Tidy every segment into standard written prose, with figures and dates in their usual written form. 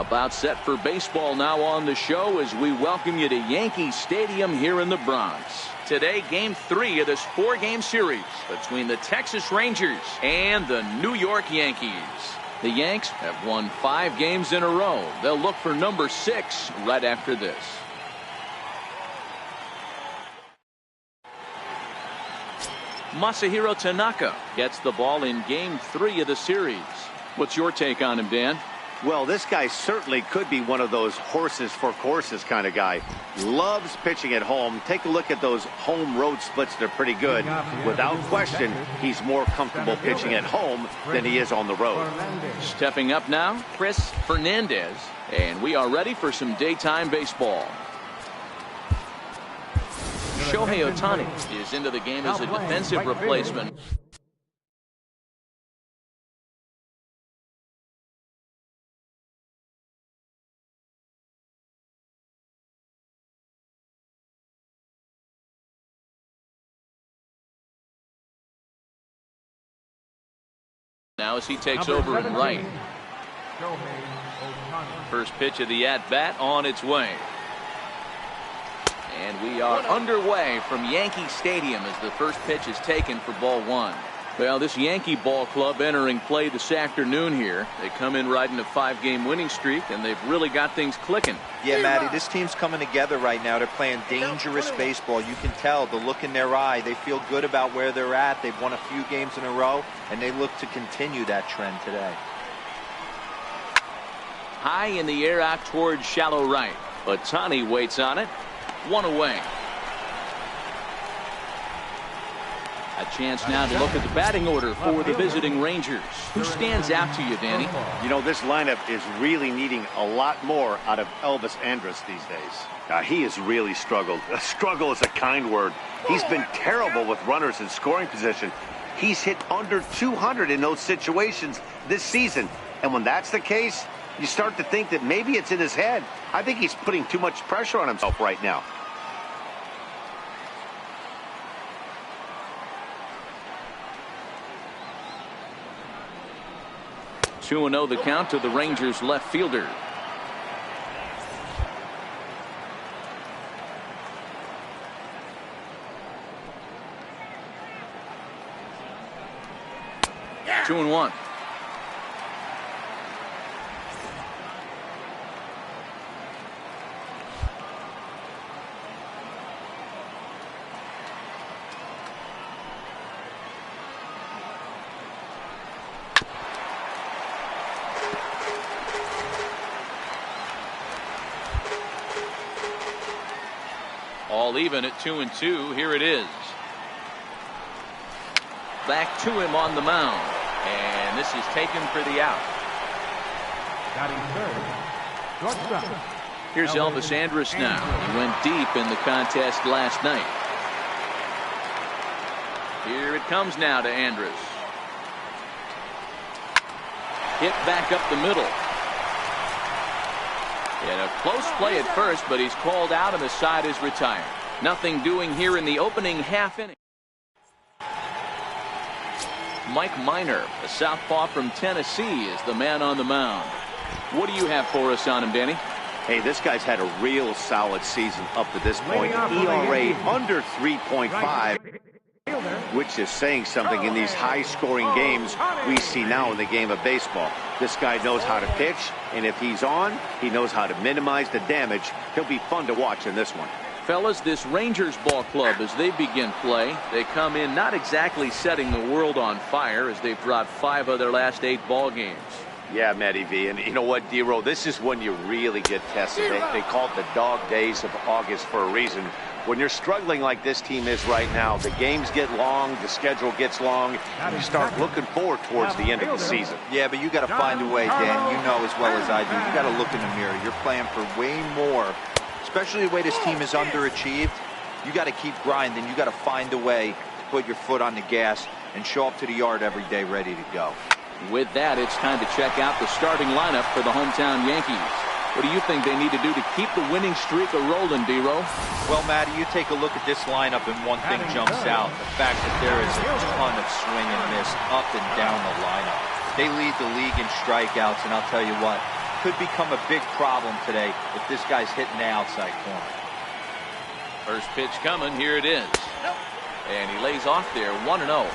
About set for baseball now on the show as we welcome you to Yankee Stadium here in the Bronx. Today, Game 3 of this 4-game series between the Texas Rangers and the New York Yankees. The Yanks have won 5 games in a row. They'll look for number 6 right after this. Masahiro Tanaka gets the ball in Game 3 of the series. What's your take on him, Dan? Well, this guy certainly could be one of those horses for courses kind of guy. Loves pitching at home. Take a look at those home road splits. They're pretty good. Without question, he's more comfortable pitching at home than he is on the road. Stepping up now, Chris Fernandez. And we are ready for some daytime baseball. Shohei Ohtani is into the game as a defensive replacement. Now as he takes over in right. First pitch of the at-bat on its way. And we are underway from Yankee Stadium as the first pitch is taken for ball 1. Well, this Yankee ball club entering play this afternoon here. They come in riding a 5-game winning streak, and they've really got things clicking. Yeah, Matty, this team's coming together right now. They're playing dangerous baseball. You can tell the look in their eye. They feel good about where they're at. They've won a few games in a row, and they look to continue that trend today. High in the air out towards shallow right. Ohtani waits on it. 1 away. A chance now to look at the batting order for the visiting Rangers. Who stands out to you, Danny? You know, this lineup is really needing a lot more out of Elvis Andrus these days. He has really struggled. Struggle is a kind word. He's been terrible with runners in scoring position. He's hit under 200 in those situations this season. And when that's the case, you start to think that maybe it's in his head. I think he's putting too much pressure on himself right now. Two 2-0 the count to the Rangers left fielder. Yeah. 2-1. All even at 2-2. Here it is. Back to him on the mound. And this is taken for the out. Here's Elvis Andrus now. He went deep in the contest last night. Here it comes now to Andrus. Hit back up the middle. And a close play at first, but he's called out and the side is retired. Nothing doing here in the opening half inning. Mike Minor, a southpaw from Tennessee, is the man on the mound. What do you have for us on him, Danny? Hey, this guy's had a real solid season up to this point. ERA under 3.5. Which is saying something in these high-scoring games we see now in the game of baseball. This guy knows how to pitch, and if he's on, he knows how to minimize the damage. He'll be fun to watch in this one. Fellas, this Rangers ball club, as they begin play, they come in not exactly setting the world on fire as they've dropped 5 of their last 8 ball games. Yeah, Matty V, and you know what, D-Row, this is when you really get tested. They call it the dog days of August for a reason. When you're struggling like this team is right now, the games get long, the schedule gets long, and you start looking forward towards the end of the season. Yeah, but you got to find a way, Dan. You know as well as I do. You got to look in the mirror. You're playing for way more, especially the way this team is underachieved. You got to keep grinding. You got to find a way to put your foot on the gas and show up to the yard every day ready to go. With that, it's time to check out the starting lineup for the hometown Yankees. What do you think they need to do to keep the winning streak a-rolling, D-Row? Well, Matty, you take a look at this lineup and one thing jumps out. The fact that there is a ton of swing and miss up and down the lineup. They lead the league in strikeouts, and I'll tell you what, could become a big problem today if this guy's hitting the outside corner. First pitch coming. Here it is. And he lays off there, 1-0.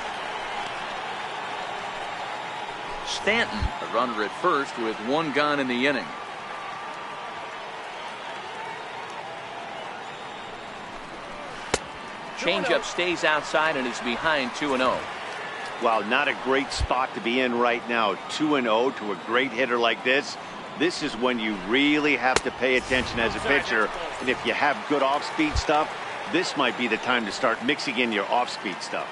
Stanton, a runner at first with one gone in the inning. Changeup stays outside and is behind 2-0. Wow, not a great spot to be in right now. 2-0 to a great hitter like this. This is when you really have to pay attention as a pitcher. And if you have good off-speed stuff, this might be the time to start mixing in your off-speed stuff.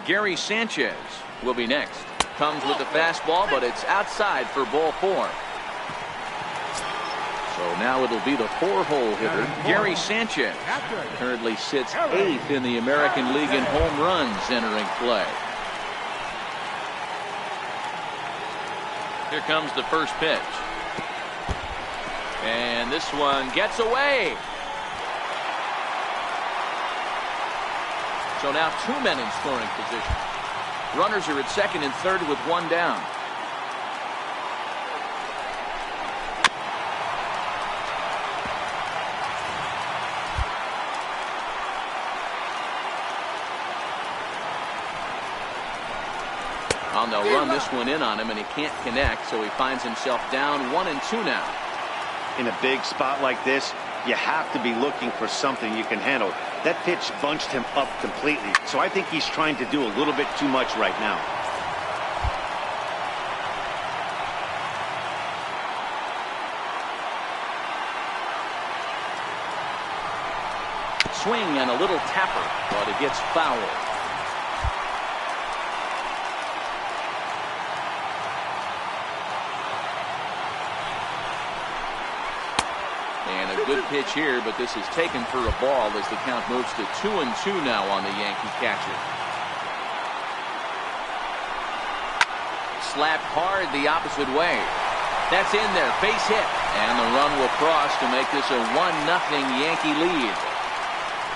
Gary Sanchez will be next. Comes with the fastball, but it's outside for ball 4. So now it'll be the 4-hole hitter, Gary Sanchez. Currently sits 8th in the American League in home runs entering play. Here comes the first pitch. And this one gets away. So now 2 men in scoring position. Runners are at second and third with one down. Well, they'll run this one in on him, and he can't connect, so he finds himself down 1-2 now. In a big spot like this, you have to be looking for something you can handle. That pitch bunched him up completely, so I think he's trying to do a little bit too much right now. Swing and a little tapper, but it gets fouled. And a good pitch here, but this is taken for a ball as the count moves to 2-2 now on the Yankee catcher. Slapped hard the opposite way. That's in there, base hit, and the run will cross to make this a 1-0 Yankee lead.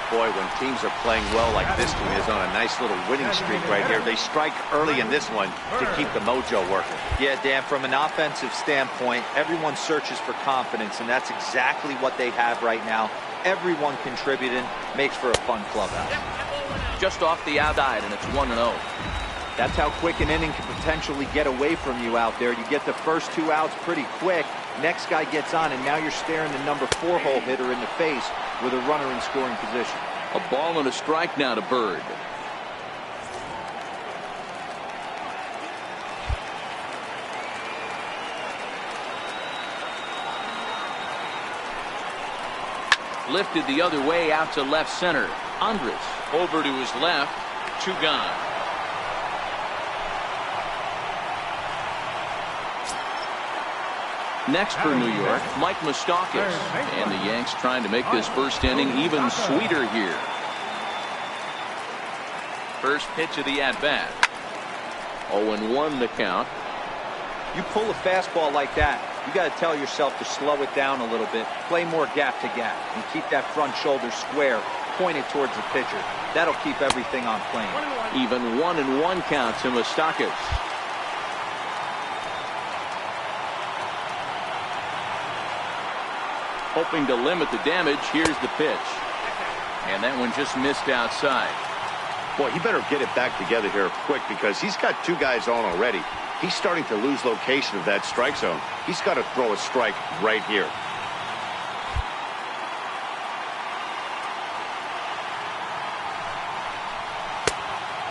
Boy, when teams are playing well like this team is on a nice little winning streak right here, they strike early in this one to keep the mojo working. Yeah, Dan, from an offensive standpoint, everyone searches for confidence, and that's exactly what they have right now. Everyone contributing makes for a fun clubhouse. Just off the outside, and it's 1-0. That's how quick an inning can potentially get away from you out there. You get the first 2 outs pretty quick. Next guy gets on, and now you're staring the number 4-hole hitter in the face with a runner in scoring position. A ball and a strike now to Bird. Lifted the other way out to left center. Andres over to his left. 2 gone. Next for New York, Mike Moustakas. And the Yanks trying to make this first inning even sweeter here. First pitch of the at-bat. 0-1 the count. You pull a fastball like that, you got to tell yourself to slow it down a little bit, play more gap to gap, and keep that front shoulder square, pointed towards the pitcher. That'll keep everything on plane. Even 1-1 count to Moustakas. Hoping to limit the damage. Here's the pitch. And that one just missed outside. Boy, he better get it back together here quick because he's got 2 guys on already. He's starting to lose location of that strike zone. He's got to throw a strike right here.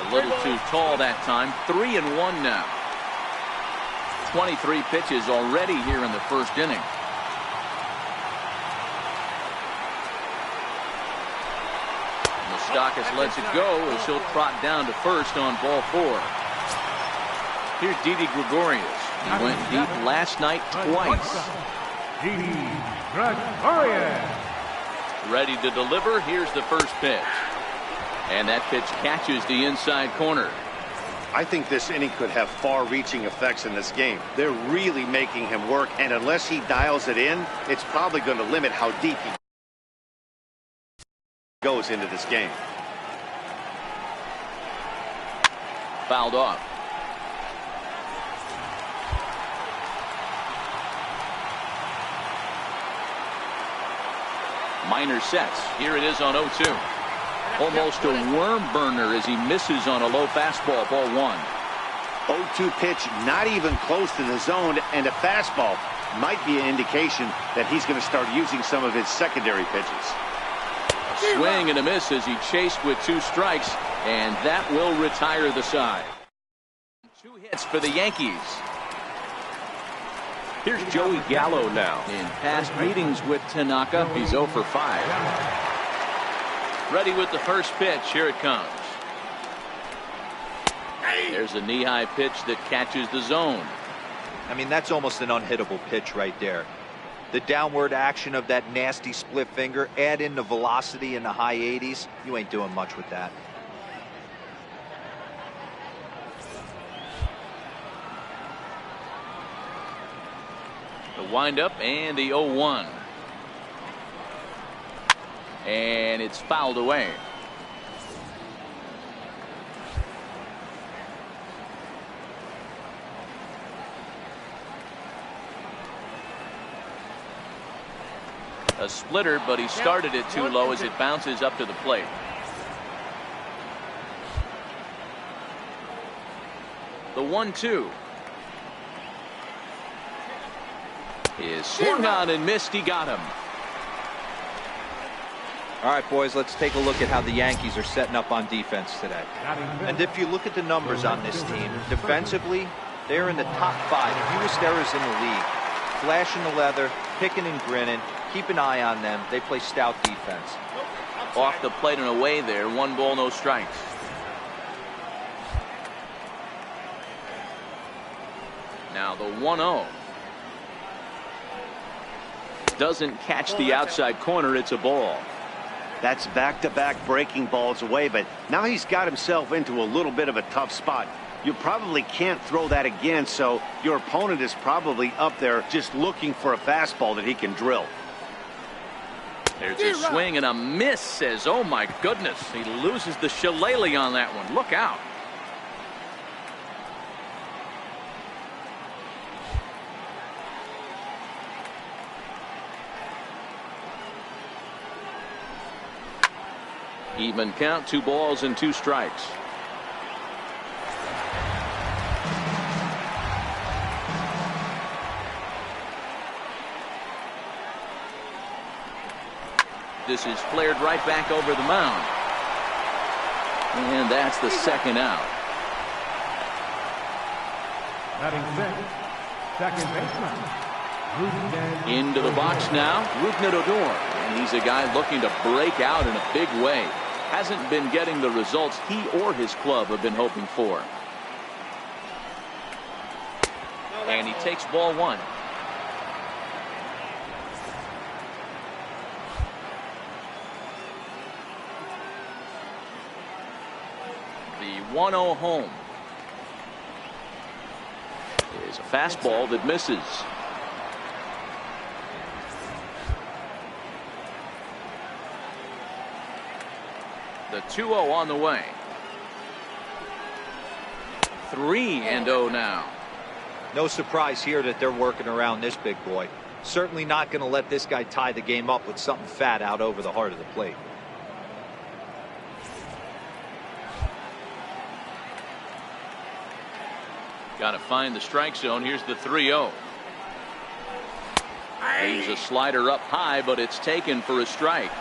A little too tall that time. 3-1 now. 23 pitches already here in the first inning. Moustakas lets it go as he'll trot down to first on ball 4. Here's Didi Gregorius. He went deep last night twice. Didi Gregorius. Ready to deliver. Here's the first pitch. And that pitch catches the inside corner. I think this inning could have far-reaching effects in this game. They're really making him work, and unless he dials it in, it's probably going to limit how deep he goes into this game. Fouled off. Minor sets. Here it is on 0-2. Almost a worm burner as he misses on a low fastball, ball 1. 0-2 pitch, not even close to the zone, and a fastball might be an indication that he's going to start using some of his secondary pitches. A swing and a miss as he chased with 2 strikes, and that will retire the side. 2 hits for the Yankees. Here's Joey Gallo now. In past meetings with Tanaka, he's 0 for 5. Ready with the first pitch. Here it comes. There's a knee-high pitch that catches the zone. I mean, that's almost an unhittable pitch right there. The downward action of that nasty split finger, add in the velocity in the high 80s, you ain't doing much with that. The windup and the 0-1. And it's fouled away. A splitter, but he started it too low as it bounces up to the plate. The 1-2 is swung on and missed. He got him. All right, boys, let's take a look at how the Yankees are setting up on defense today. And if you look at the numbers on this team, defensively, they're in the top 5 fewest errors in the league. Flashing the leather, picking and grinning. Keep an eye on them. They play stout defense. Off the plate and away there. 1 ball, no strikes. Now the 1-0. Doesn't catch the outside corner. It's a ball. That's back-to-back breaking balls away, but now he's got himself into a little bit of a tough spot. You probably can't throw that again, so your opponent is probably up there just looking for a fastball that he can drill. There's a swing and a miss. Says, oh my goodness, he loses the shillelagh on that one. Look out. Even count, 2 balls and 2 strikes. This is flared right back over the mound. And that's the second out. Second baseman. Into the box now, Rougned Odor. And he's a guy looking to break out in a big way. Hasn't been getting the results he or his club have been hoping for. And he takes ball 1. The 1-0 home is a fastball that misses. The 2-0 on the way. 3-0 now. No surprise here that they're working around this big boy. Certainly not going to let this guy tie the game up with something fat out over the heart of the plate. Got to find the strike zone. Here's the 3-0. Leaves a slider up high, but it's taken for a strike.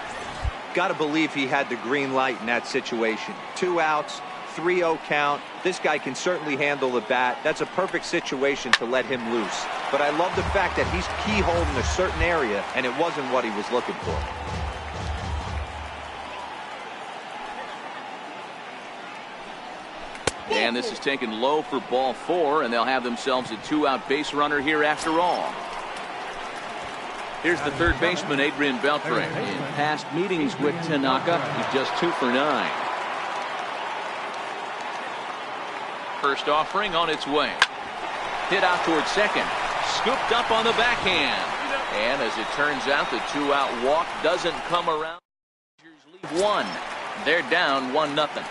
Got to believe he had the green light in that situation. 2 outs, 3-0 count. This guy can certainly handle the bat. That's a perfect situation to let him loose. But I love the fact that he's keyholed in a certain area, and it wasn't what he was looking for. And this is taken low for ball 4, and they'll have themselves a 2-out base runner here after all. Here's the third baseman, Adrian Beltre. In past meetings with Tanaka, he's just 2 for 9. First offering on its way. Hit out towards second. Scooped up on the backhand. And as it turns out, the 2-out walk doesn't come around. Leave 1. They're down 1-0.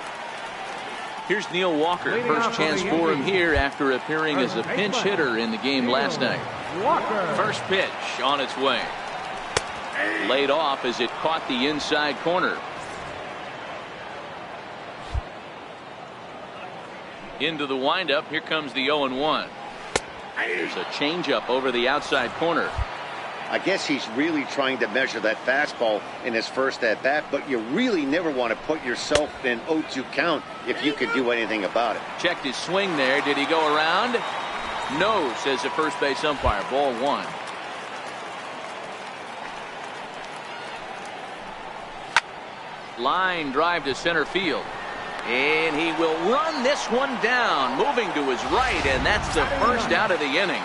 Here's Neil Walker. First chance for him here after appearing as a pinch hitter in the game last night. First pitch on its way. Laid off as it caught the inside corner. Into the windup. Here comes the 0-1. There's a changeup over the outside corner. I guess he's really trying to measure that fastball in his first at bat, but you really never want to put yourself in an 0-2 count if you could do anything about it. Checked his swing there. Did he go around? No, says the first base umpire. Ball 1. Line drive to center field. And he will run this one down, moving to his right, and that's the first out of the inning.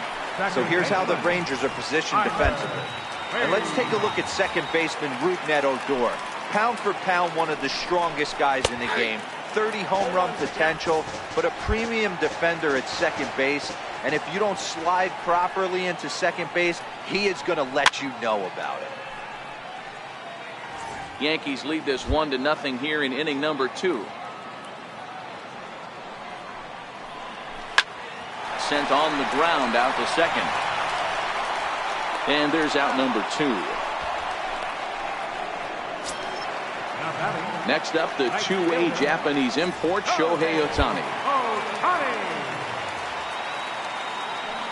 So here's how the Rangers are positioned defensively. And let's take a look at second baseman Rougned Odor. Pound for pound, one of the strongest guys in the game. 30 home run potential, but a premium defender at second base. And if you don't slide properly into second base, he is going to let you know about it. Yankees lead this 1-0 here in inning number 2. Sent on the ground out to second. And there's out number 2. Next up, the two-way Japanese import, Shohei Ohtani.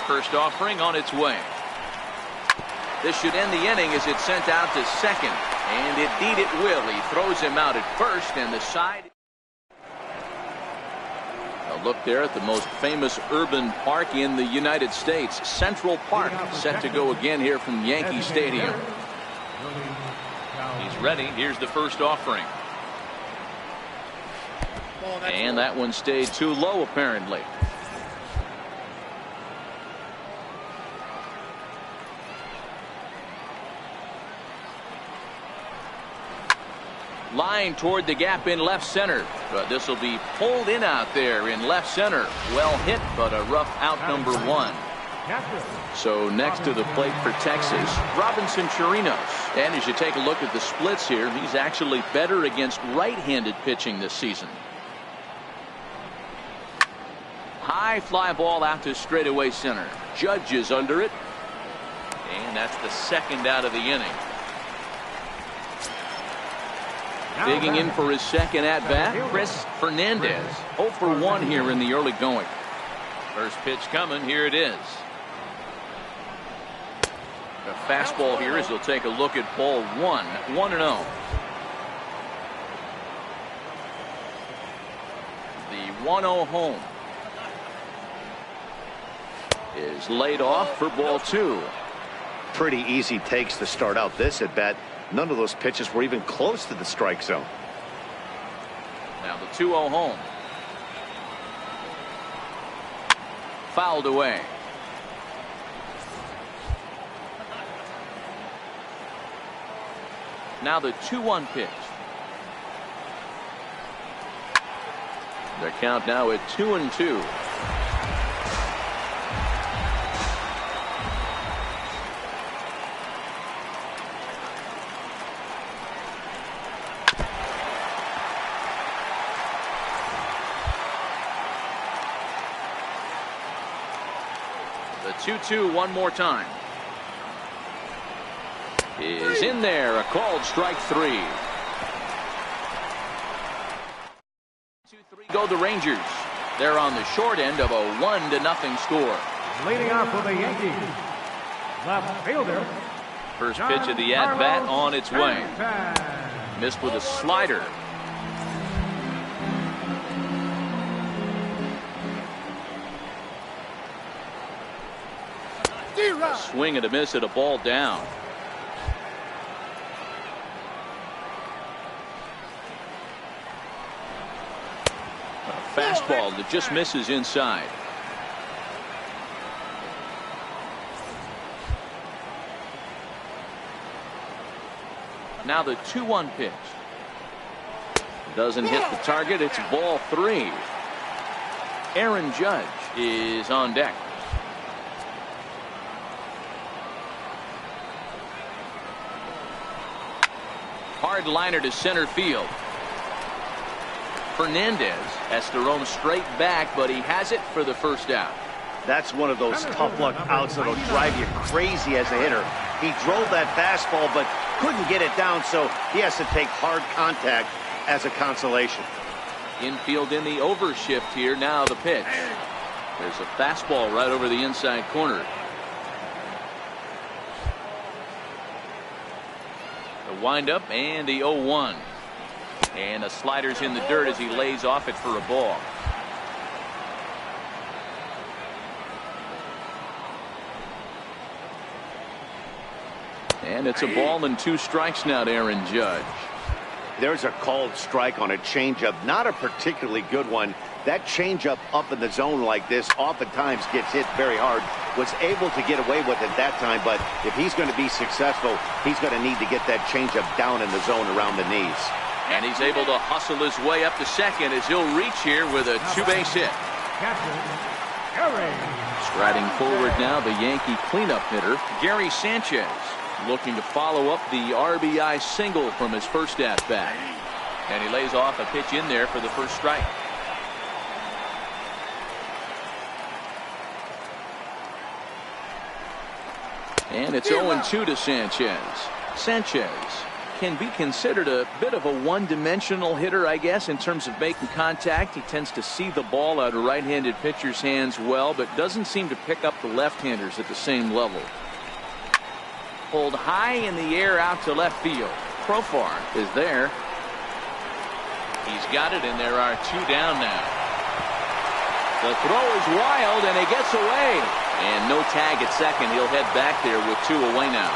First offering on its way. This should end the inning as it's sent out to second. And indeed it will. He throws him out at first, and the side. A look there at the most famous urban park in the United States, Central Park, set to go again here from Yankee Stadium. He's ready. Here's the first offering. And that one stayed too low, apparently. Line toward the gap in left center, but this will be pulled in out there in left center. Well hit, but a rough out number 1. So next to the plate for Texas, Robinson Chirinos. And as you take a look at the splits here, he's actually better against right-handed pitching this season. High fly ball out to straightaway center. Judge is under it, and that's the second out of the inning. Digging in for his second at-bat, Chris Fernandez. 0 for 1 here in the early going. First pitch coming. Here it is. The fastball here as he'll take a look at ball 1. 1-0. The 1-0 home is laid off for ball 2. Pretty easy takes to start out this at bat. None of those pitches were even close to the strike zone. Now the 2-0 home. Fouled away. Now the 2-1 pitch. The count now at 2-2. The 2-2 one more time. Is in there. A called strike 3. 2-3 go the Rangers. They're on the short end of a 1-0 score. Leading off for the Yankees, left fielder. First pitch of the at-bat on its way. Missed with a slider. A swing and a miss at a ball down. A fastball that just misses inside. Now the 2-1 pitch. Doesn't hit the target. It's ball 3. Aaron Judge is on deck. Hard liner to center field. Fernandez has to roam straight back, but he has it for the first out. That's one of those tough luck outs that'll drive you crazy as a hitter. He drove that fastball, but Couldn't get it down, so he has to take hard contact as a consolation. Infield in the overshift here. Now the pitch. There's a fastball right over the inside corner. The windup and the 0-1. And the slider's in the dirt as he lays off it for a ball. And it's a ball and 2 strikes now to Aaron Judge. There's a called strike on a changeup, not a particularly good one. That changeup up in the zone like this oftentimes gets hit very hard. Was able to get away with it that time, but if he's going to be successful, he's going to need to get that changeup down in the zone around the knees. And he's able to hustle his way up to second as he'll reach here with a 2-base hit. Striding forward now, the Yankee cleanup hitter, Gary Sanchez, looking to follow up the RBI single from his first at-bat. And he lays off a pitch in there for the first strike. And it's 0-2 to Sanchez. Sanchez can be considered a bit of a one-dimensional hitter, I guess, in terms of making contact. He tends to see the ball out of right-handed pitchers' hands well, but doesn't seem to pick up the left-handers at the same level. Pulled high in the air out to left field. Profar is there. He's got it, and there are 2 down now. The throw is wild, and it gets away. And no tag at second. He'll head back there with 2 away now.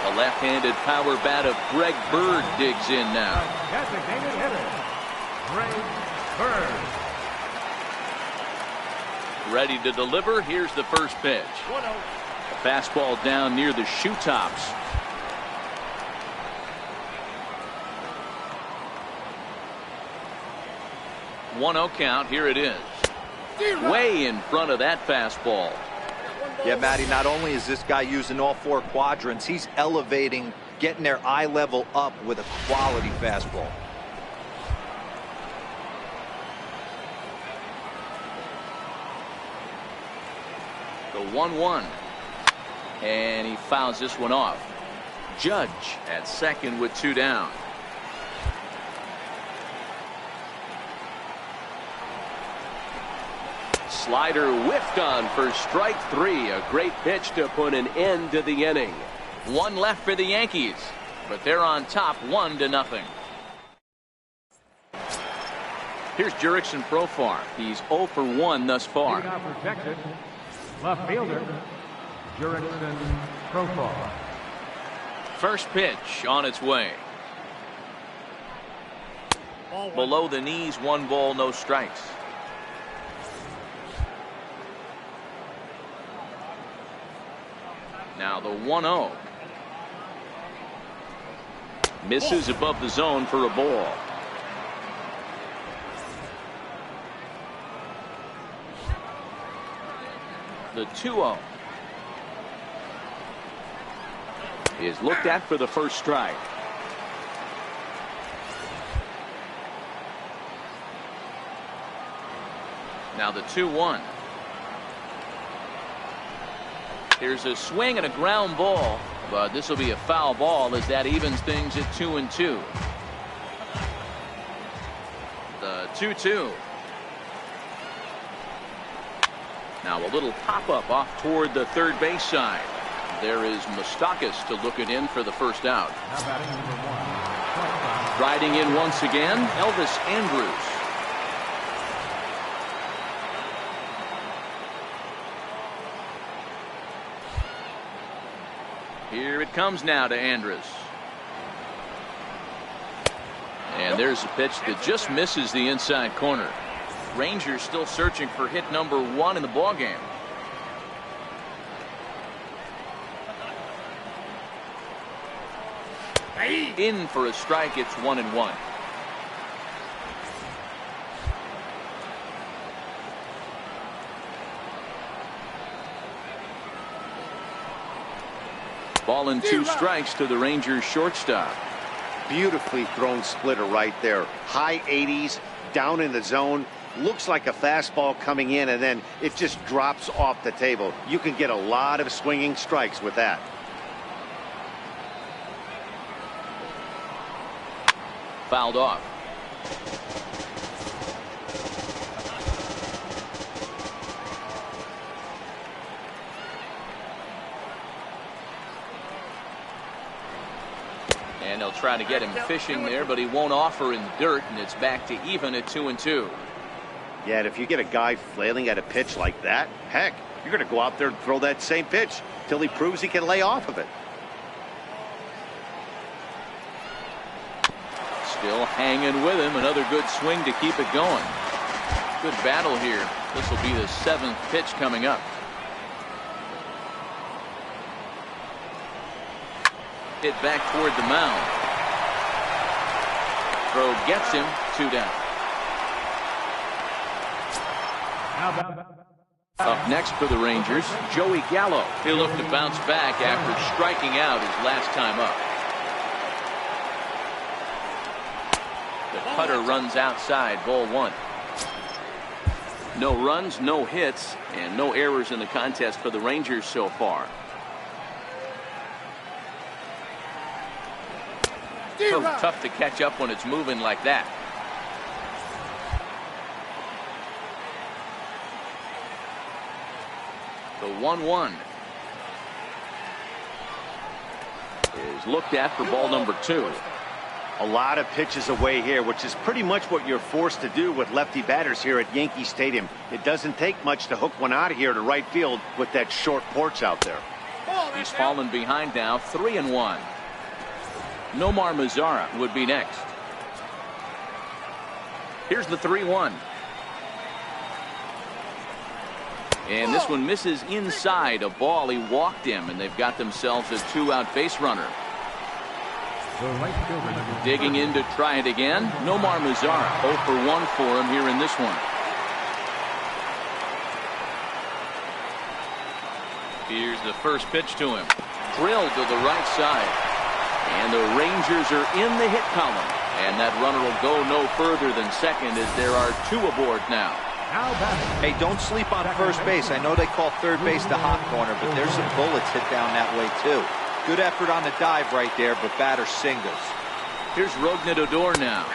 The left-handed power bat of Greg Bird digs in now. Designated hitter, Greg Bird. Ready to deliver. Here's the first pitch. A fastball down near the shoe tops. One 0 count. Here it is. Way in front of that fastball. Yeah, Matty, not only is this guy using all 4 quadrants, he's elevating, getting their eye level up with a quality fastball. The 1-1. And he fouls this one off. Judge at second with 2 down. Slider whiffed on for strike 3. A great pitch to put an end to the inning. 1 left for the Yankees, but they're on top 1-0. Here's Jurickson Profar. He's 0 for 1 thus far. Now protected, left fielder, Jurickson Profar. First pitch on its way. Below the knees, 1 ball, no strikes. Now the 1-0. Misses above the zone for a ball. The 2-0 is looked at for the first strike. Now the 2-1. Here's a swing and a ground ball, but this will be a foul ball as that evens things at 2-2. The 2-2. Now a little pop-up off toward the third base side. There is Moustakas to look it in for the first out. Now batting number 1. Riding in once again, Elvis Andrus. Here it comes now to Andrus. And there's a pitch that just misses the inside corner. Rangers still searching for hit number 1 in the ballgame. In for a strike. It's 1-1. Ball and 2 strikes to the Rangers shortstop. Beautifully thrown splitter right there. High 80s, down in the zone. Looks like a fastball coming in, and then it just drops off the table. You can get a lot of swinging strikes with that. fouled off. And they'll try to get him fishing there, but he won't offer in the dirt, and it's back to even at 2-2. Yeah, and if you get a guy flailing at a pitch like that, heck, you're going to go out there and throw that same pitch till he proves he can lay off of it. Still hanging with him. Another good swing to keep it going. Good battle here. This will be the 7th pitch coming up. Hit back toward the mound. Throw gets him. 2 down. Up next for the Rangers, Joey Gallo. He'll look to bounce back after striking out his last time up. The cutter runs outside, ball 1. No runs, no hits, and no errors in the contest for the Rangers so far. So tough to catch up when it's moving like that. The 1-1 is looked at for ball number 2. A lot of pitches away here, which is pretty much what you're forced to do with lefty batters here at Yankee Stadium. It doesn't take much to hook one out of here to right field with that short porch out there. He's fallen behind now, 3-1. Nomar Mazara would be next. Here's the 3-1. And this one misses inside a ball. He walked him, and they've got themselves a 2-out base runner. Digging in to try it again. Nomar Mazara 0 for 1 for him here in this one. Here's the first pitch to him. Drilled to the right side. And the Rangers are in the hit column. And that runner will go no further than second as there are 2 aboard now. Hey, don't sleep on first base. I know they call third base the hot corner, but there's some bullets hit down that way too. Good effort on the dive right there, but batter singles. Here's Rougned Odor now,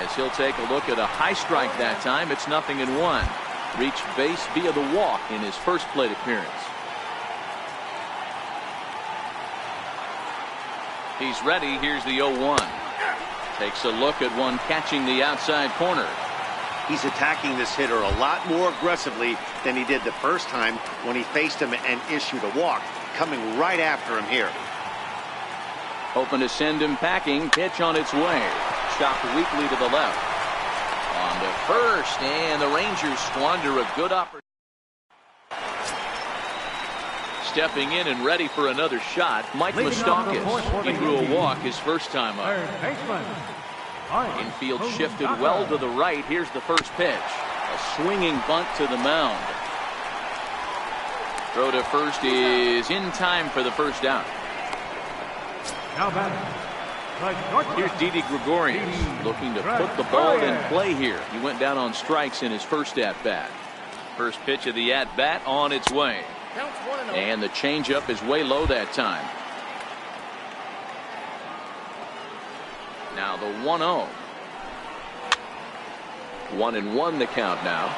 as he'll take a look at a high strike that time. It's 0-1. Reached base via the walk in his first plate appearance. He's ready. Here's the 0-1. Takes a look at one catching the outside corner. He's attacking this hitter a lot more aggressively than he did the first time when he faced him and issued a walk. Coming right after him here. Hoping to send him packing. Pitch on its way. Chopped weakly to the left. On to first, and the Rangers squander a good opportunity. Stepping in and ready for another shot, Mike Moustakas. He drew a walk his first time up. Infield shifted well to the right. Here's the first pitch. A swinging bunt to the mound. Throw to first is in time for the first down. Here's Didi Gregorius looking to put the ball in play here. He went down on strikes in his first at-bat. First pitch of the at-bat on its way. And the changeup is way low that time. Now the 1-0. 1-1 the count now.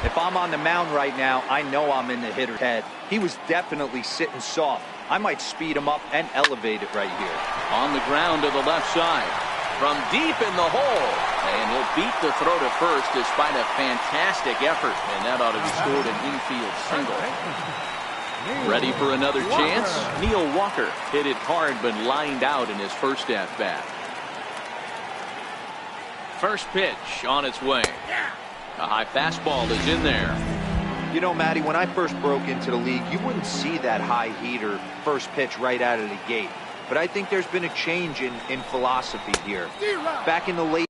If I'm on the mound right now, I know I'm in the hitter's head. He was definitely sitting soft. I might speed him up and elevate it right here. On the ground to the left side. From deep in the hole. And he'll beat the throw to first despite a fantastic effort. And that ought to be scored an infield single. Ready for another chance? Neil Walker hit it hard but lined out in his first at-bat. First pitch on its way. A high fastball is in there. You know, Matty, when I first broke into the league, you wouldn't see that high heater first pitch right out of the gate. But I think there's been a change in philosophy here. Back in the late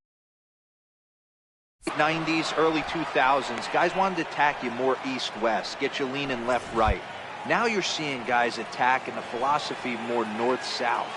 90s, early 2000s, guys wanted to attack you more east-west, get you leaning left-right. Now you're seeing guys attacking the philosophy more north-south.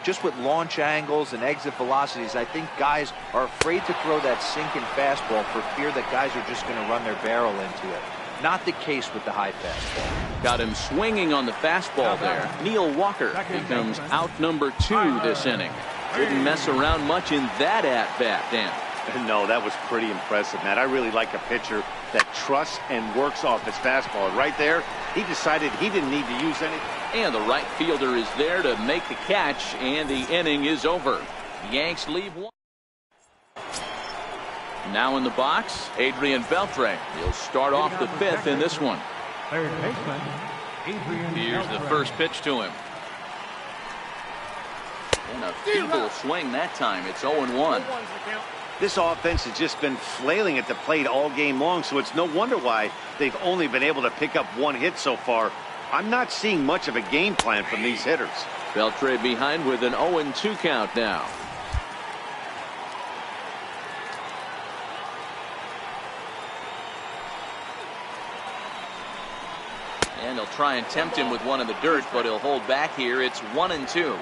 Just with launch angles and exit velocities, I think guys are afraid to throw that sinking fastball for fear that guys are just going to run their barrel into it. Not the case with the high fastball. Got him swinging on the fastball there. Neil Walker becomes out number 2 this inning. Didn't mess around much in that at-bat, Dan. No, that was pretty impressive, Matt. I really like a pitcher that trusts and works off his fastball. Right there, he decided he didn't need to use any. And the right fielder is there to make the catch, and the inning is over. Yanks leave one. Now in the box, Adrian Beltre. He'll start off the fifth in this one. Third baseman, Adrian Here's the Beltre. first pitch to him. And a feeble swing that time. It's 0-1. This offense has just been flailing at the plate all game long, so it's no wonder why they've only been able to pick up one hit so far. I'm not seeing much of a game plan from these hitters. Beltre behind with an 0-2 count now. And they'll try and tempt him with one in the dirt, but he'll hold back here. It's 1-2.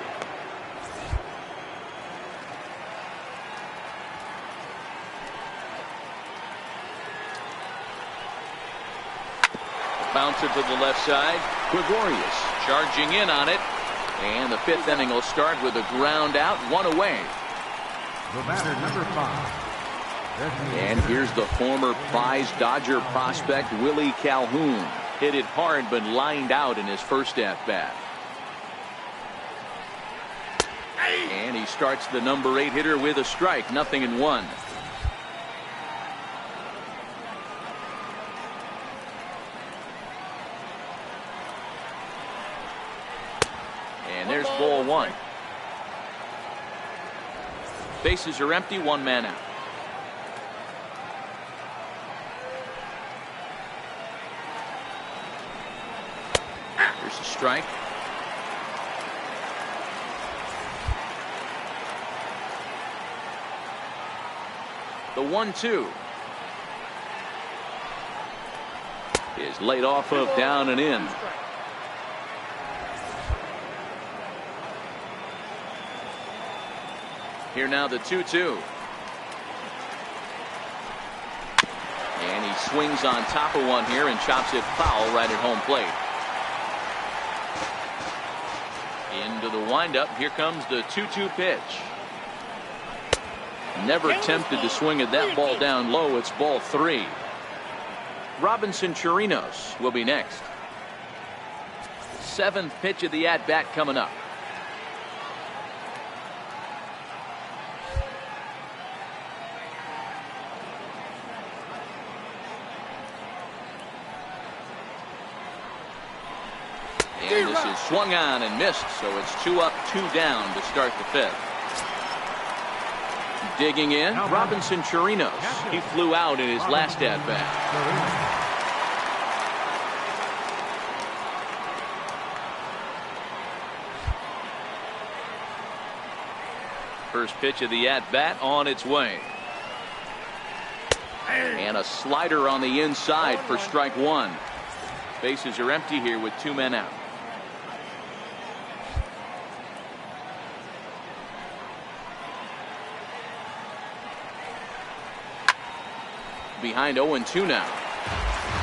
Bouncer to the left side. Gregorius charging in on it. And the fifth inning will start with a ground out, one away. The batter, number 5. And here's the former prize Dodger prospect Willie Calhoun. Hit it hard but lined out in his first at-bat. And he starts the number 8 hitter with a strike, 0-1. And there's ball 1. Bases are empty, one man out. Here's a strike. The 1-2 is laid off of down and in. Here now the 2-2. And he swings on top of one here and chops it foul right at home plate. Into the windup. Here comes the 2-2 pitch. Never tempted to swing at that ball down low. It's ball 3. Robinson Chirinos will be next. 7th pitch of the at-bat coming up. And this is swung on and missed, so it's 2 up, 2 down to start the 5th. Digging in, Robinson Chirinos. He flew out in his last at-bat. First pitch of the at-bat on its way. And a slider on the inside for strike 1. Bases are empty here with 2 men out. Behind 0-2 now.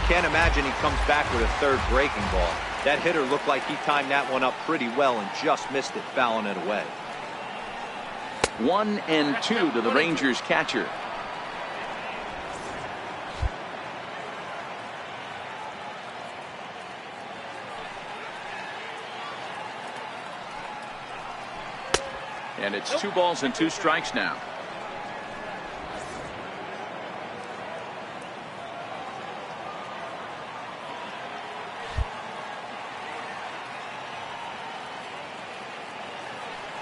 Can't imagine he comes back with a third breaking ball. That hitter looked like he timed that one up pretty well and just missed it, fouling it away. 1-2 to the Rangers catcher. And it's 2 balls and 2 strikes now.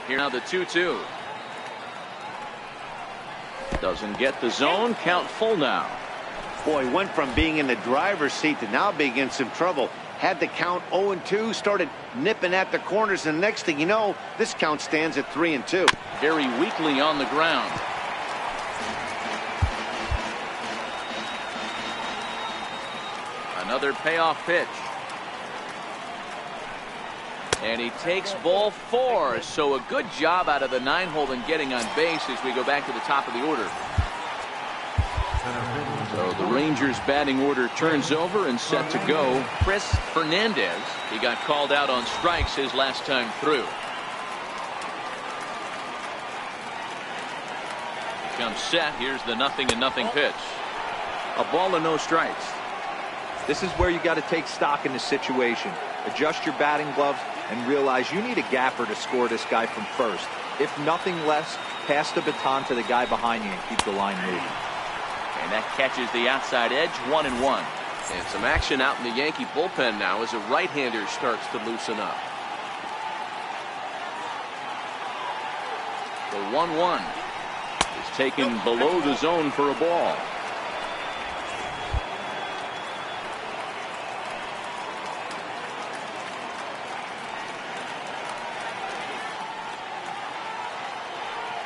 Here now the 2-2. Doesn't get the zone. Count full now. Boy, went from being in the driver's seat to now being in some trouble. Had the count 0-2, started nipping at the corners, and the next thing you know, this count stands at 3-2. Very weakly on the ground. Another payoff pitch. And he takes ball 4. So a good job out of the 9-hole in getting on base as we go back to the top of the order. So the Rangers batting order turns over and set to go. Chris Fernandez. He got called out on strikes his last time through. comes set. Here's the 0-0 pitch. A ball and no strikes. This is where you got to take stock in the situation. Adjust your batting gloves and realize you need a gapper to score this guy from first. If nothing less, pass the baton to the guy behind you and keep the line moving. And that catches the outside edge, 1-1. And some action out in the Yankee bullpen now as a right-hander starts to loosen up. The 1-1 is taken below the zone for a ball.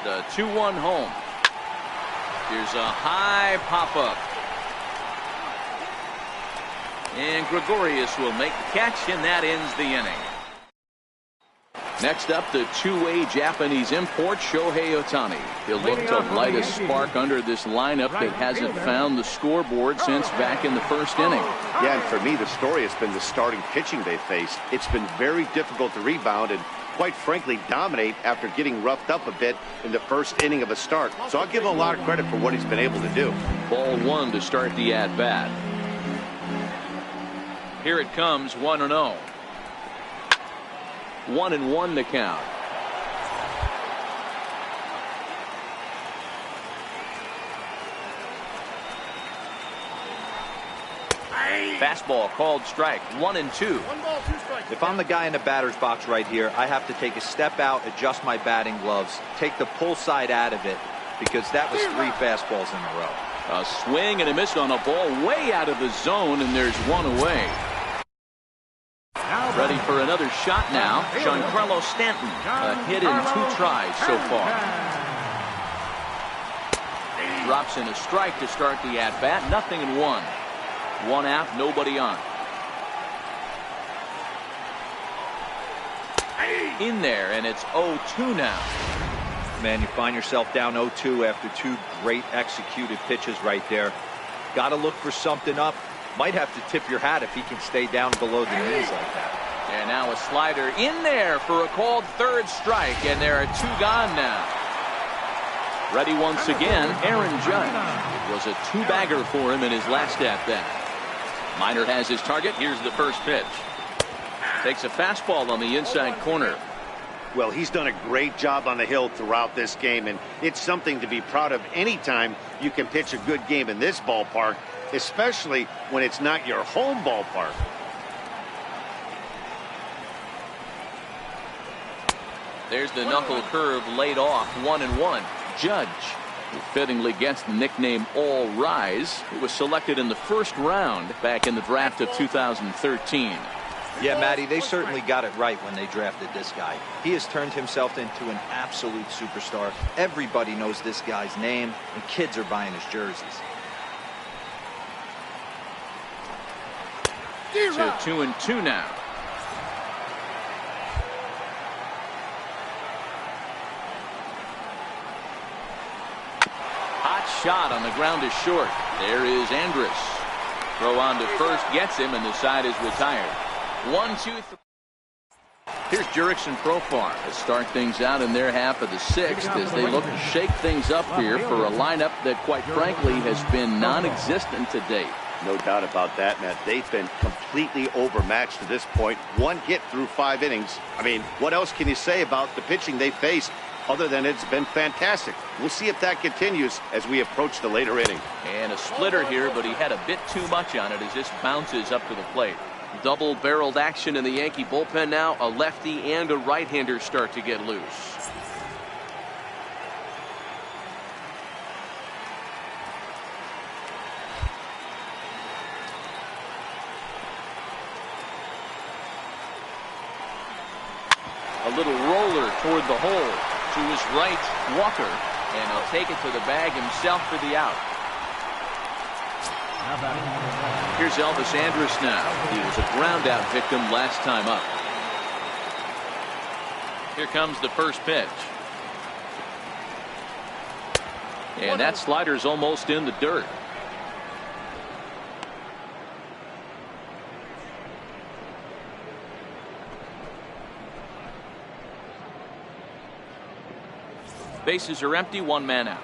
The 2-1 home. Here's a high pop-up. And Gregorius will make the catch, and that ends the inning. Next up, the two-way Japanese import, Shohei Ohtani. He'll look to light a spark under this lineup that hasn't found the scoreboard since back in the first inning. Yeah, and for me, the story has been the starting pitching they faced. It's been very difficult to rebound and, quite frankly, dominate after getting roughed up a bit in the first inning of a start. So I'll give him a lot of credit for what he's been able to do. Ball one to start the at-bat. Here it comes, 1-0. 1-1 the count. Fastball called strike, 1-2. If I'm the guy in the batter's box right here, I have to take a step out, adjust my batting gloves, take the pull side out of it, because that was 3 fastballs in a row. A swing and a miss on a ball way out of the zone, and there's one away. Ready for another shot now. Giancarlo Stanton, a hit in 2 tries so far. Drops in a strike to start the at-bat. 0-1. 1 out, nobody on. In there, and it's 0-2 now. Man, you find yourself down 0-2 after 2 great executed pitches right there. Got to look for something up. Might have to tip your hat if he can stay down below the knees like that. And now a slider in there for a called 3rd strike, and there are 2 gone now. Ready once again, Aaron Judge. It was a 2-bagger for him in his last at-bat. Minor has his target. Here's the first pitch. Takes a fastball on the inside corner. Well, he's done a great job on the hill throughout this game, and it's something to be proud of anytime you can pitch a good game in this ballpark, especially when it's not your home ballpark. There's the knuckle curve laid off, 1-1. Judge, who fittingly gets the nickname All Rise, who was selected in the 1st round back in the draft of 2013. Yeah, Matty, they certainly got it right when they drafted this guy. He has turned himself into an absolute superstar. Everybody knows this guy's name, and kids are buying his jerseys. To 2-2 now. Hot shot on the ground is short. There is Andrus. Throw on to first, gets him, and the side is retired. 1-2-3. Here's Jurickson Profar to start things out in their half of the 6th as they look to shake things up here for a lineup that, quite frankly, has been non-existent to date. No doubt about that, Matt. They've been completely overmatched to this point. 1 hit through 5 innings. I mean, what else can you say about the pitching they faced other than it's been fantastic? We'll see if that continues as we approach the later inning. And a splitter here, but he had a bit too much on it as this bounces up to the plate. Double-barreled action in the Yankee bullpen now. A lefty and a right-hander start to get loose. A little roller toward the hole. To his right, Walker. And he'll take it to the bag himself for the out. Here's Elvis Andrus now. He was a ground-out victim last time up. Here comes the first pitch. And that slider's almost in the dirt. Bases are empty, 1 man out.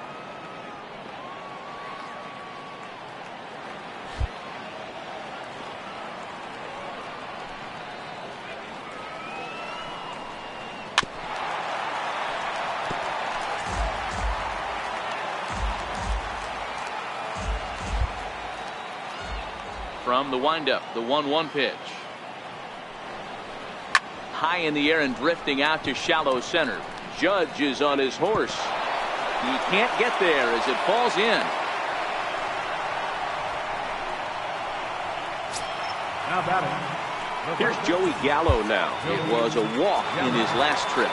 From the windup, the 1-1 pitch. High in the air and drifting out to shallow center. Judge is on his horse. He can't get there as it falls in. Now batting. Here's Joey Gallo now. It was a walk in his last trip.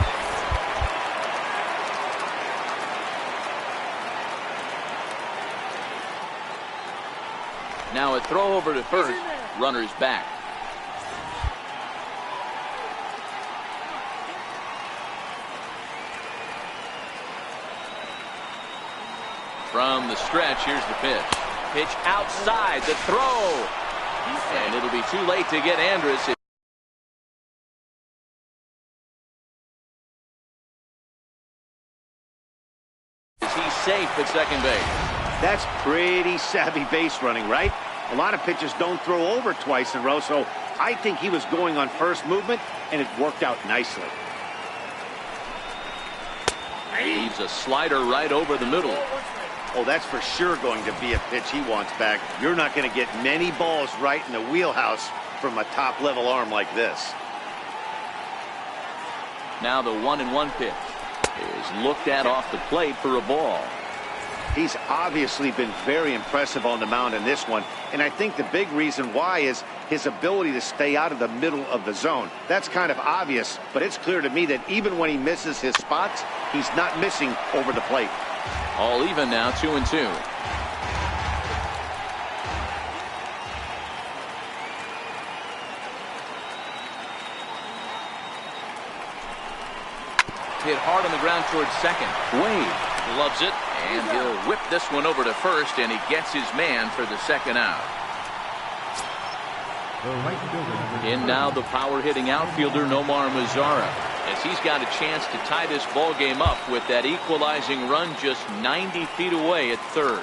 Now a throw over to first. Runners back. From the stretch, here's the pitch. Pitch outside, the throw. And it'll be too late to get Andrus. He's safe at second base. That's pretty savvy base running, right? A lot of pitchers don't throw over twice in a row, so I think he was going on first movement, and it worked out nicely. Leaves a slider right over the middle. Oh, that's for sure going to be a pitch he wants back. You're not going to get many balls right in the wheelhouse from a top-level arm like this. Now the 1-1 pitch is looked at off the plate for a ball. He's obviously been very impressive on the mound in this one, and I think the big reason why is his ability to stay out of the middle of the zone. That's kind of obvious, but it's clear to me that even when he misses his spots, he's not missing over the plate. All even now, 2-2. Hit hard on the ground towards second. Wade loves it, and he'll whip this one over to first, and he gets his man for the second out. In now the power-hitting outfielder Nomar Mazara, as he's got a chance to tie this ball game up with that equalizing run just 90 feet away at third.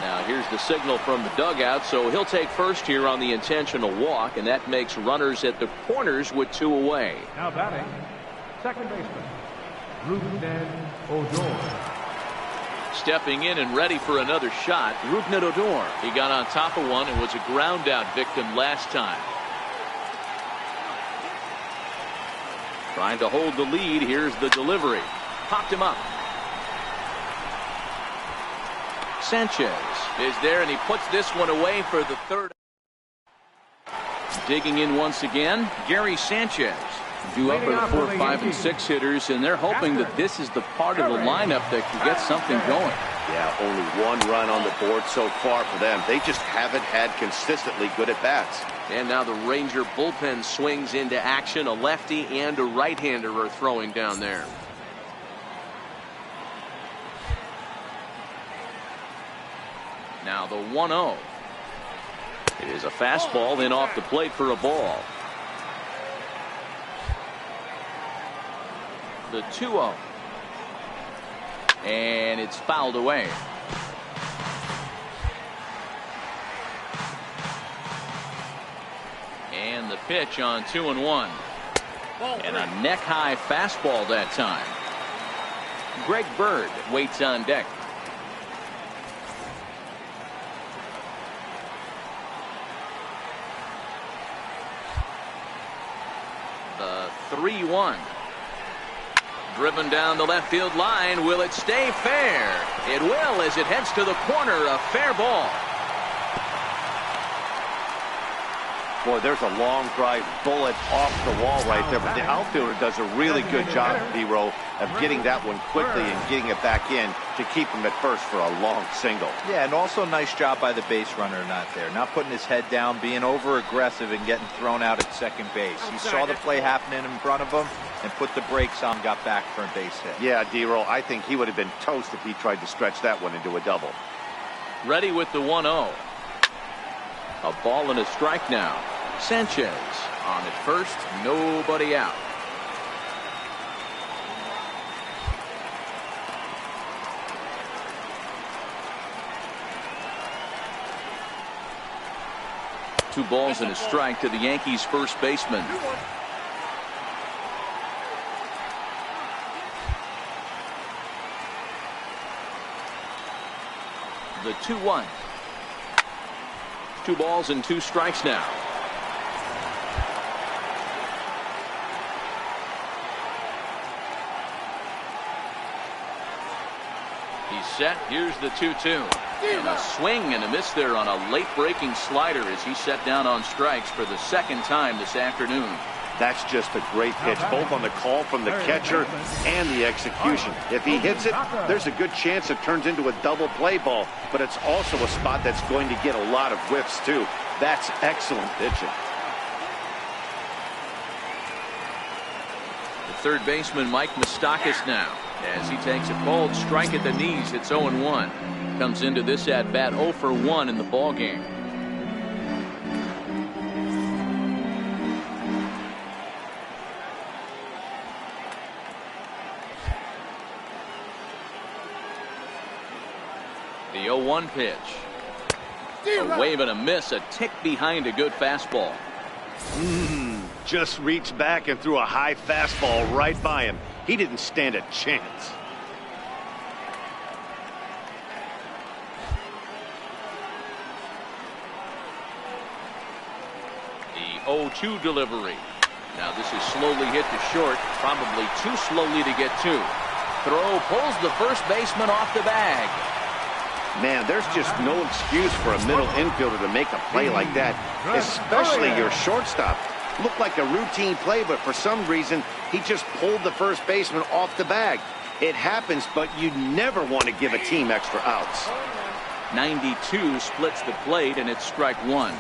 Now here's the signal from the dugout, so he'll take first here on the intentional walk, and that makes runners at the corners with 2 away. Now batting, second baseman, Rubén Odor. Stepping in and ready for another shot, Rubén Odor. He got on top of one and was a ground out victim last time. Trying to hold the lead. Here's the delivery. Popped him up. Sanchez is there, and he puts this one away for the third. Digging in once again, Gary Sanchez. Due up are the 4, 5, and 6 hitters, and they're hoping that this is the part of the lineup that can get something going. Yeah, only 1 run on the board so far for them. They just haven't had consistently good at-bats. And now the Ranger bullpen swings into action. A lefty and a right-hander are throwing down there. Now the 1-0. It is a fastball in off the plate for a ball. The 2-0. And it's fouled away. And the pitch on 2-1. And a neck-high fastball that time. Greg Bird waits on deck. The 3-1. Driven down the left field line. Will it stay fair? It will, as it heads to the corner. A fair ball. Boy, there's a long drive bullet off the wall right there, but the outfielder does a really good job, D-Row, of getting that one quickly and getting it back in to keep him at first for a long single. Yeah, and also nice job by the base runner not there. Not putting his head down, being over-aggressive and getting thrown out at second base. He saw the play happening in front of him and put the brakes on, got back for a base hit. Yeah, D-Row, I think he would have been toast if he tried to stretch that one into a double. Ready with the 1-0. A ball and a strike now. Sanchez on at first, nobody out. Two balls and a strike to the Yankees first baseman. the 2-1. 2 balls and 2 strikes now. He's set. Here's the 2-2. And a swing and a miss there on a late breaking slider as he set down on strikes for the 2nd time this afternoon. That's just a great pitch, both on the call from the catcher and the execution. If he hits it, there's a good chance it turns into a double play ball, but it's also a spot that's going to get a lot of whiffs too. That's excellent pitching. The third baseman, Mike Moustakas, now, as he takes a cold strike at the knees. It's 0-1. Comes into this at bat 0 for 1 in the ball game. The 0-1 pitch. A wave and a miss, a tick behind a good fastball. Just reached back and threw a high fastball right by him. He didn't stand a chance. The 0-2 delivery. Now this is slowly hit to short, probably too slowly to get to. Throw pulls the first baseman off the bag. Man, there's just no excuse for a middle infielder to make a play like that, especially your shortstop. Looked like a routine play, but for some reason, he just pulled the first baseman off the bag. It happens, but you never want to give a team extra outs. 92 splits the plate, and it's strike 1.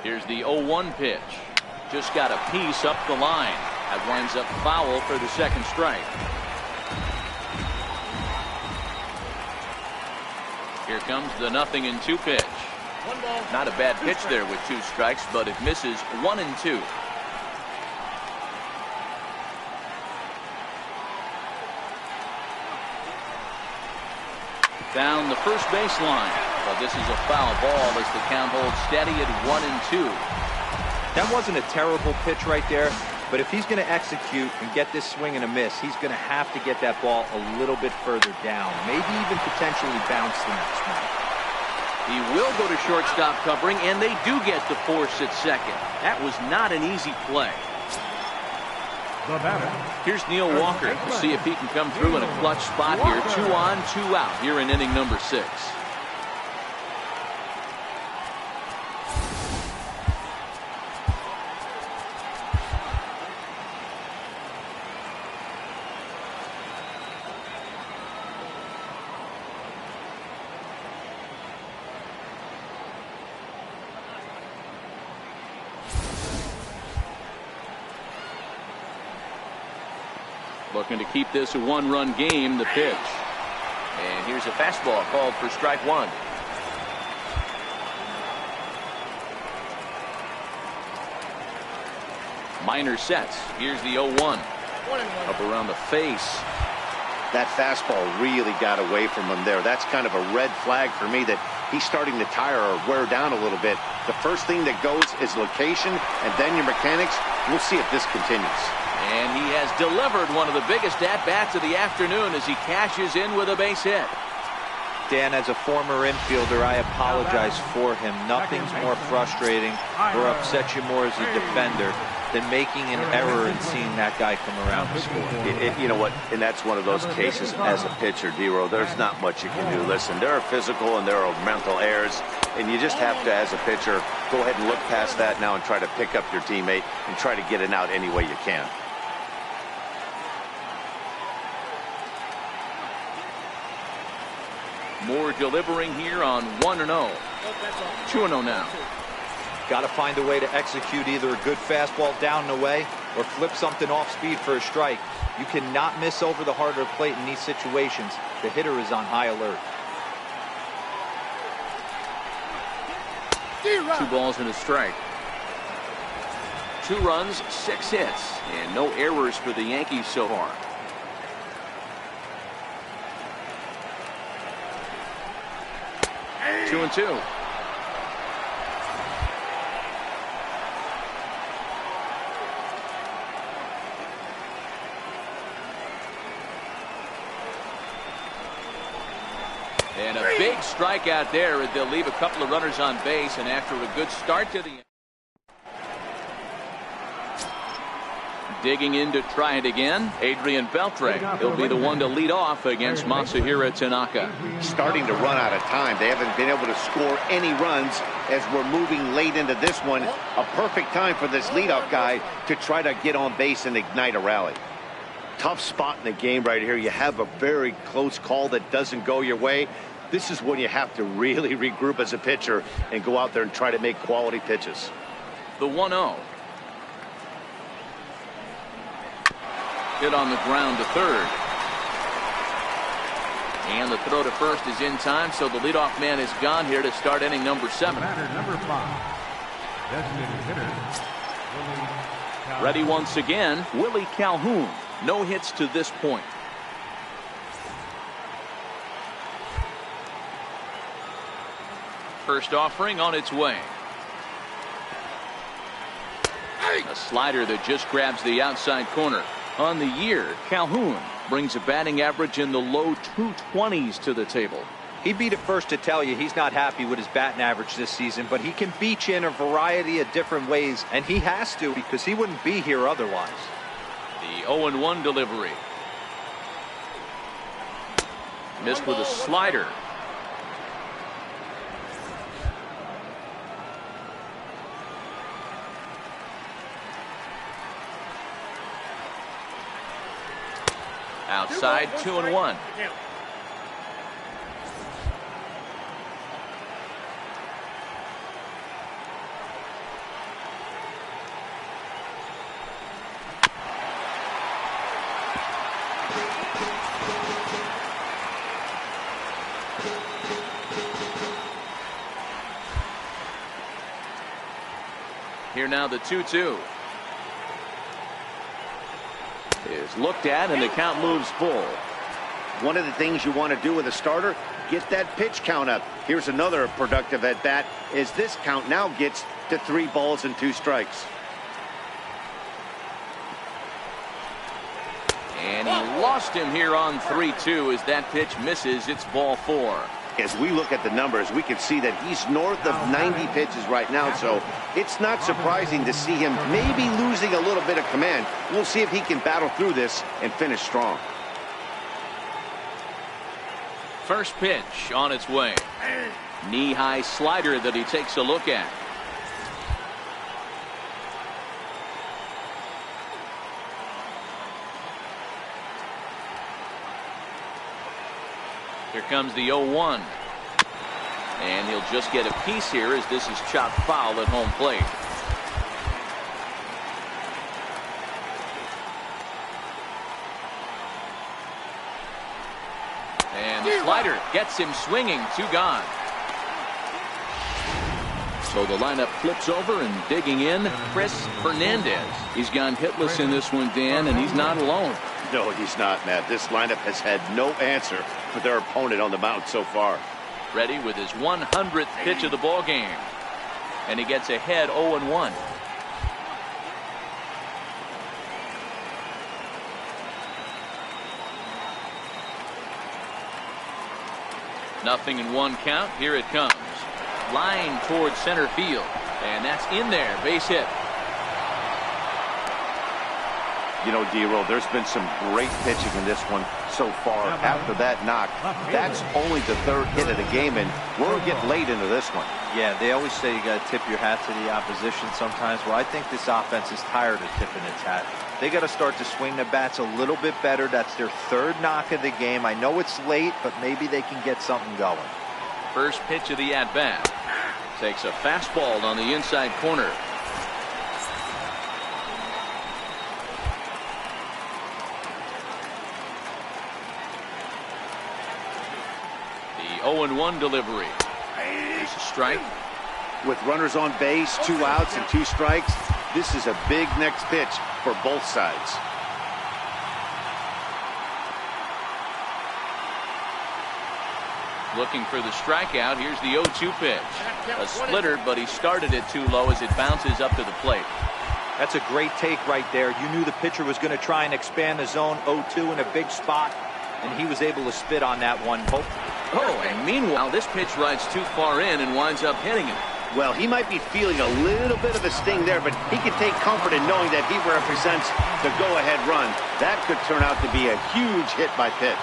Here's the 0-1 pitch. Just got a piece up the line. That winds up foul for the 2nd strike. Here comes the 0-2 pitch. Not a bad pitch there with 2 strikes, but it misses 1 and 2. Down the first baseline. But this is a foul ball as the count holds steady at 1 and 2. That wasn't a terrible pitch right there, but if he's going to execute and get this swing and a miss, he's going to have to get that ball a little bit further down, maybe even potentially bounce the next one. He will go to shortstop covering, and they do get the force at second. That was not an easy play. Here's Neil Walker. We'll see if he can come through in a clutch spot here. 2 on, 2 out here in inning number 6. Looking to keep this a 1-run game. The pitch. And here's a fastball called for strike 1. Minor sets. Here's the 0-1. Up around the face. That fastball really got away from him there. That's kind of a red flag for me that he's starting to tire or wear down a little bit. The first thing that goes is location, and then your mechanics. We'll see if this continues. And he has delivered one of the biggest at-bats of the afternoon as he cashes in with a base hit. Dan, as a former infielder, I apologize for him. Nothing's more frustrating or upsets you more as a defender than making an error and seeing that guy come around to score. You know what? And that's one of those cases as a pitcher, D-Row. There's not much you can do. Listen, there are physical and there are mental errors, and you just have to, as a pitcher, go ahead and look past that now and try to pick up your teammate and try to get it out any way you can. Moore delivering here on 1-0. 2-0 now. Got to find a way to execute either a good fastball down and away or flip something off speed for a strike. You cannot miss over the heart of the plate in these situations. The hitter is on high alert. 2 balls and a strike. 2 runs, 6 hits, and no errors for the Yankees so far. Two and 2. And a big strikeout there. They'll leave a couple of runners on base, and after a good start to the end. Digging in to try it again, Adrian Beltre. He'll be the one to lead off against Masahiro Tanaka. Starting to run out of time. They haven't been able to score any runs as we're moving late into this one. A perfect time for this leadoff guy to try to get on base and ignite a rally. Tough spot in the game right here. You have a very close call that doesn't go your way. This is when you have to really regroup as a pitcher and go out there and try to make quality pitches. The 1-0. Hit on the ground to third. And the throw to first is in time, so the leadoff man is gone here to start inning number 7. Number 5. Designated hitter. Ready once again, Willie Calhoun. No hits to this point. First offering on its way. A slider that just grabs the outside corner. On the year, Calhoun brings a batting average in the low 220s to the table. He'd be the first to tell you he's not happy with his batting average this season, but he can beat you in a variety of different ways, and he has to because he wouldn't be here otherwise. The 0-1 delivery. Missed with a slider. Outside, 2-1. Here now the 2-2. Is looked at and the count moves full. One of the things you want to do with a starter, get that pitch count up. Here's another productive at bat as this count now gets to 3 balls and 2 strikes. And he lost him here on 3-2 as that pitch misses. It's ball 4. As we look at the numbers, we can see that he's north of 90 pitches right now, so it's not surprising to see him maybe losing a little bit of command. We'll see if he can battle through this and finish strong. First pitch on its way. Knee-high slider that he takes a look at. Here comes the 0-1. And he'll just get a piece here as this is chopped foul at home plate. And the slider gets him swinging. 2 gone. So the lineup flips over and digging in, Chris Fernandez. He's gone hitless in this one, Dan, and he's not alone. No, he's not, Matt. This lineup has had no answer for their opponent on the mound so far. Ready with his 100th pitch of the ball game. And he gets ahead 0-1. Nothing in 1 count. Here it comes. Line towards center field. And that's in there. Base hit. You know, D-Roll, there's been some great pitching in this one so far. After that knock, that's only the 3rd hit of the game, and we'll get late into this one. Yeah, they always say you got to tip your hat to the opposition sometimes. Well, I think this offense is tired of tipping its hat. They got to start to swing the bats a little bit better. That's their 3rd knock of the game. I know it's late, but maybe they can get something going. First pitch of the at-bat. Takes a fastball on the inside corner. The 0-1 delivery. There's a strike. With runners on base, 2 outs and 2 strikes, this is a big next pitch for both sides. Looking for the strikeout. Here's the 0-2 pitch. A splitter, but he started it too low as it bounces up to the plate. That's a great take right there. You knew the pitcher was going to try and expand the zone. 0-2 in a big spot, and he was able to spit on that one. Oh, and meanwhile, this pitch rides too far in and winds up hitting him. Well, he might be feeling a little bit of a sting there, but he can take comfort in knowing that he represents the go-ahead run. That could turn out to be a huge hit by pitch.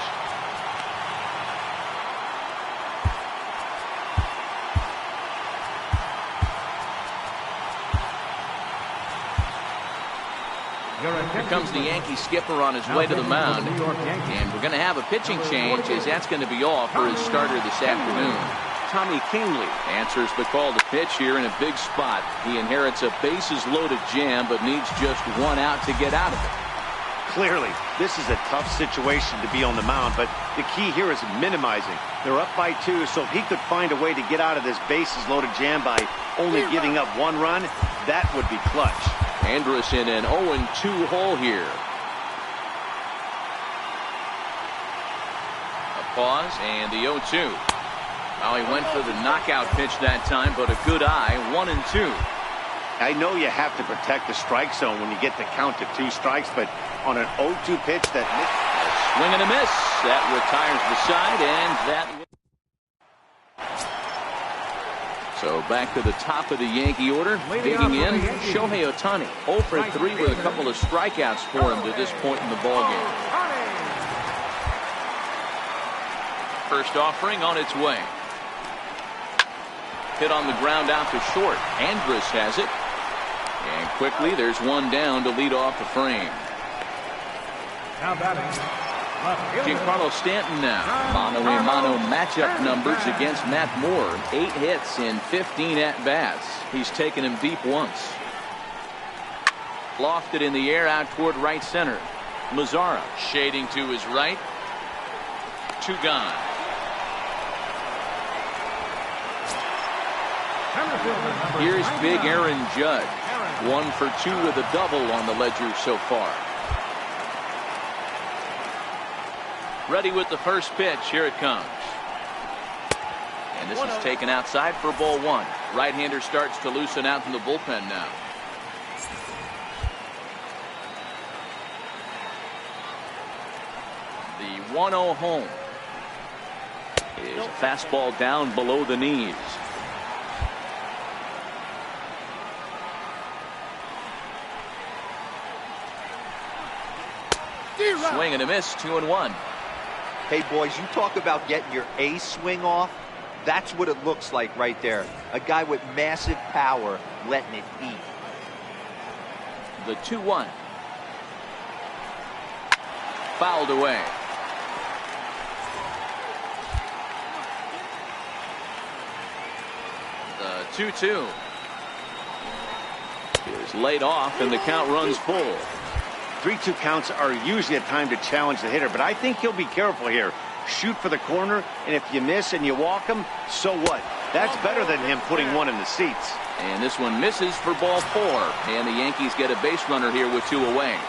Here comes the Yankee skipper on his way to the mound. And we're going to have a pitching change, as that's going to be off for his starter this afternoon. Tommy Kingley answers the call to pitch here in a big spot. He inherits a bases-loaded jam, but needs just one out to get out of it. Clearly, this is a tough situation to be on the mound, but the key here is minimizing. They're up by 2, so if he could find a way to get out of this bases-loaded jam by only giving up 1 run, that would be clutch. Andrus in an 0-2 hole here. A pause and the 0-2. Well, he went for the knockout pitch that time, but a good eye, 1-2. I know you have to protect the strike zone when you get the count to 2 strikes, but on an 0-2 pitch, that swing and a miss. That retires the side, and that. So back to the top of the Yankee order. Digging in, Shohei Ohtani. 0 for 3 with a couple of strikeouts for him to this point in the ballgame. First offering on its way. Hit on the ground out to short. Andrus has it. And quickly there's one down to lead off the frame. Now batting, Giancarlo Stanton now. Mano-a-mano matchup numbers against Matt Moore. 8 hits in 15 at-bats. He's taken him deep once. Lofted in the air out toward right center. Mazzara shading to his right. 2 gone. Here's big Aaron Judge. 1 for 2 with a double on the ledger so far. Ready with the first pitch. Here it comes. And this is taken outside for ball 1. Right-hander starts to loosen out from the bullpen now. The 1-0 home is fastball down below the knees. Swing and a miss, 2-1. Hey, boys, you talk about getting your A swing off. That's what it looks like right there. A guy with massive power letting it eat. The 2-1. Fouled away. The 2-2 is laid off, and the count runs full. 3-2 counts are usually a time to challenge the hitter, but I think he'll be careful here. Shoot for the corner, and if you miss and you walk him, so what? That's better than him putting one in the seats. And this one misses for ball 4, and the Yankees get a base runner here with 2 away.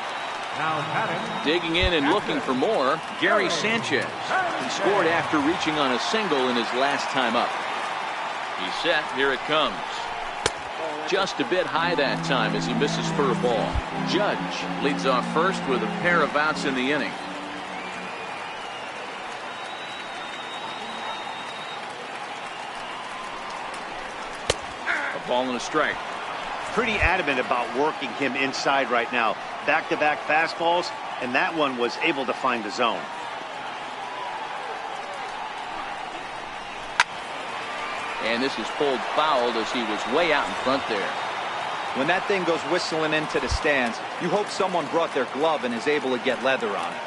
now batting. Digging in and looking for more, Gary Sanchez. He scored after reaching on a single in his last time up. He's set. Here it comes. Just a bit high that time as he misses for a ball. Judge leads off first with a pair of outs in the inning. A ball and a strike. Pretty adamant about working him inside right now. Back-to-back fastballs, and that one was able to find the zone. And this is pulled fouled as he was way out in front there. When that thing goes whistling into the stands, you hope someone brought their glove and is able to get leather on it.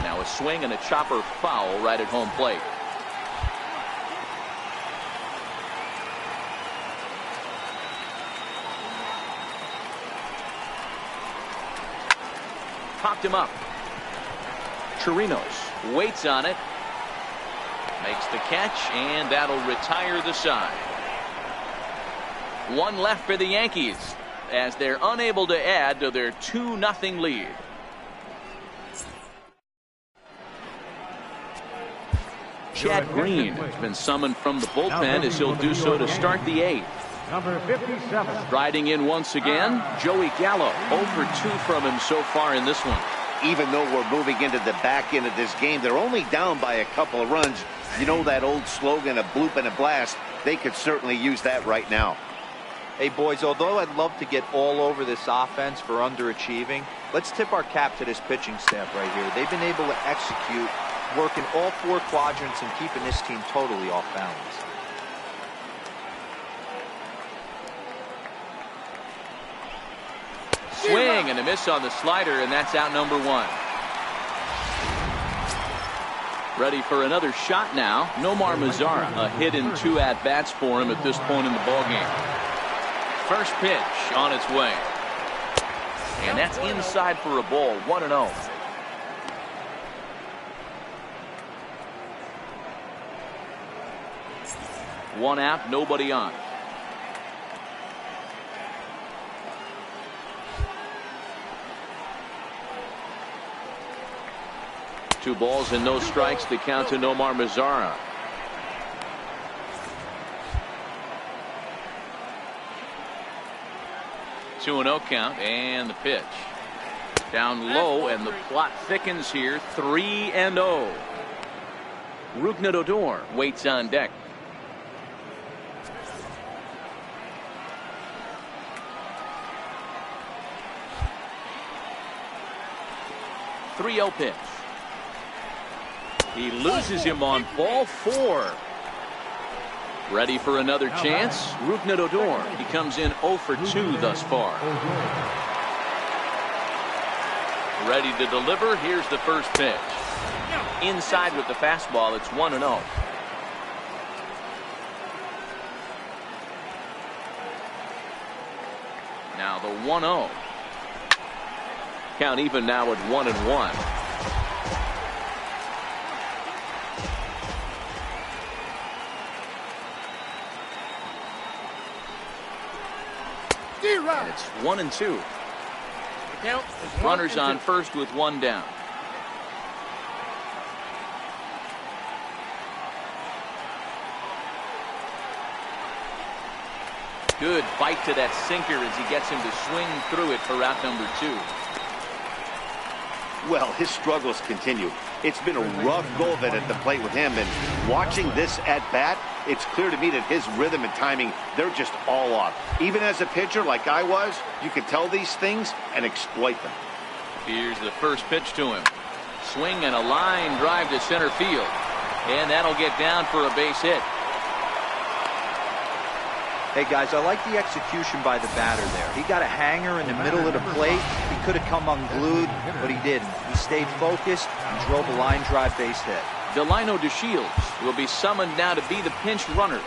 Now a swing and a chopper foul right at home plate. Popped him up. Chirinos waits on it, makes the catch, and that'll retire the side. One left for the Yankees as they're unable to add to their 2-0 lead. Chad Green has been summoned from the bullpen as he'll do so to start the 8th. Number 57. Riding in once again, Joey Gallo. 0 for 2 from him so far in this one. even though we're moving into the back end of this game, they're only down by a couple of runs. You know that old slogan, a bloop and a blast? They could certainly use that right now. Hey, boys, although I'd love to get all over this offense for underachieving, let's tip our cap to this pitching staff right here. They've been able to execute, working all 4 quadrants and keeping this team totally off balance. Swing and a miss on the slider, and that's out number 1. Ready for another shot now. Nomar Mazara, a hit in 2 at-bats for him at this point in the ballgame. First pitch on its way. And that's inside for a ball, 1-0. One out, nobody on. Two balls and no strikes to count to Nomar Mazara. Two and 0 count, and the pitch. Down low, and the plot thickens here. 3-0. Odor waits on deck. Pitch. He loses him on ball 4. Ready for another chance? Odor. He comes in 0 for 2 thus far. Ready to deliver. Here's the first pitch. Inside with the fastball. It's 1-0. Now the 1-0. Count even now at 1-1. And it's 1-2. Runners on first with 1 down. Good bite to that sinker as he gets him to swing through it for out number 2. Well, his struggles continue. It's been a rough go of it at the plate with him, and watching this at bat, it's clear to me that his rhythm and timing, they're just all off. Even as a pitcher like I was, you could tell these things and exploit them. Here's the first pitch to him. Swing and a line drive to center field, and that'll get down for a base hit. Hey, guys, I like the execution by the batter there. He got a hanger in the middle of the plate. He could have come unglued, but he didn't. He stayed focused and drove a line drive base hit. Delino DeShields will be summoned now to be the pinch runner.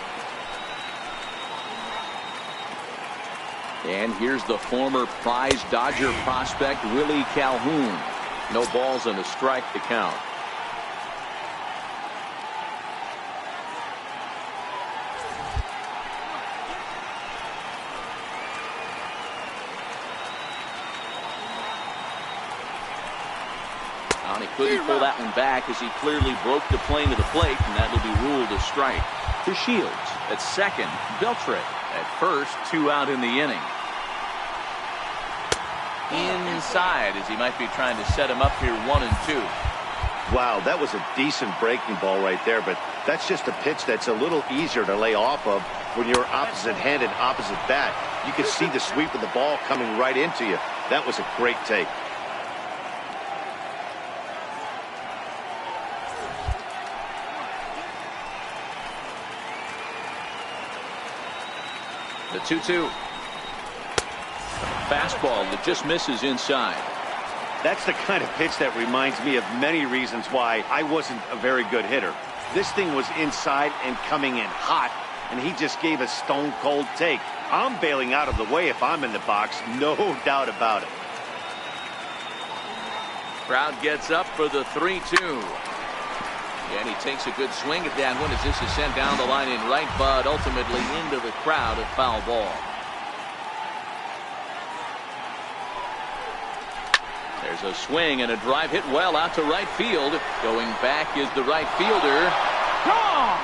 And here's the former prize Dodger prospect, Willie Calhoun. No balls and a strike to count. He couldn't pull that one back as he clearly broke the plane to the plate, and that will be ruled a strike. DeShields at second, Beltre at first, 2 out in the inning. Inside as he might be trying to set him up here, 1-2. Wow, that was a decent breaking ball right there, but that's just a pitch that's a little easier to lay off of when you're opposite-handed, opposite bat. You can see the sweep of the ball coming right into you. That was a great take. The 2-2. Fastball that just misses inside. That's the kind of pitch that reminds me of many reasons why I wasn't a very good hitter. This thing was inside and coming in hot, and he just gave a stone-cold take. I'm bailing out of the way if I'm in the box, no doubt about it. Crowd gets up for the 3-2. And he takes a good swing at that one as this is sent down the line in right, but ultimately into the crowd, a foul ball. There's a swing and a drive hit well out to right field. Going back is the right fielder. Gone!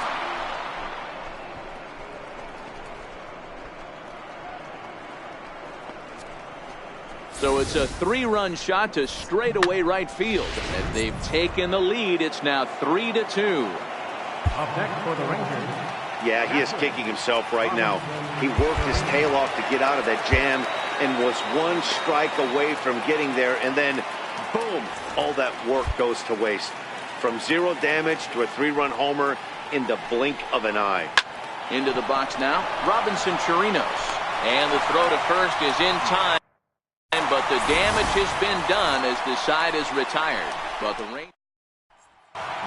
So it's a 3-run shot to straightaway right field. As they've taken the lead, it's now 3-2. Up next for the Rangers. Yeah, he is kicking himself right now. He worked his tail off to get out of that jam and was one strike away from getting there, and then boom, all that work goes to waste. From 0 damage to a 3-run homer in the blink of an eye. Into the box now, Robinson Chirinos. And the throw to first is in time, but the damage has been done as the side is retired. But the Rangers,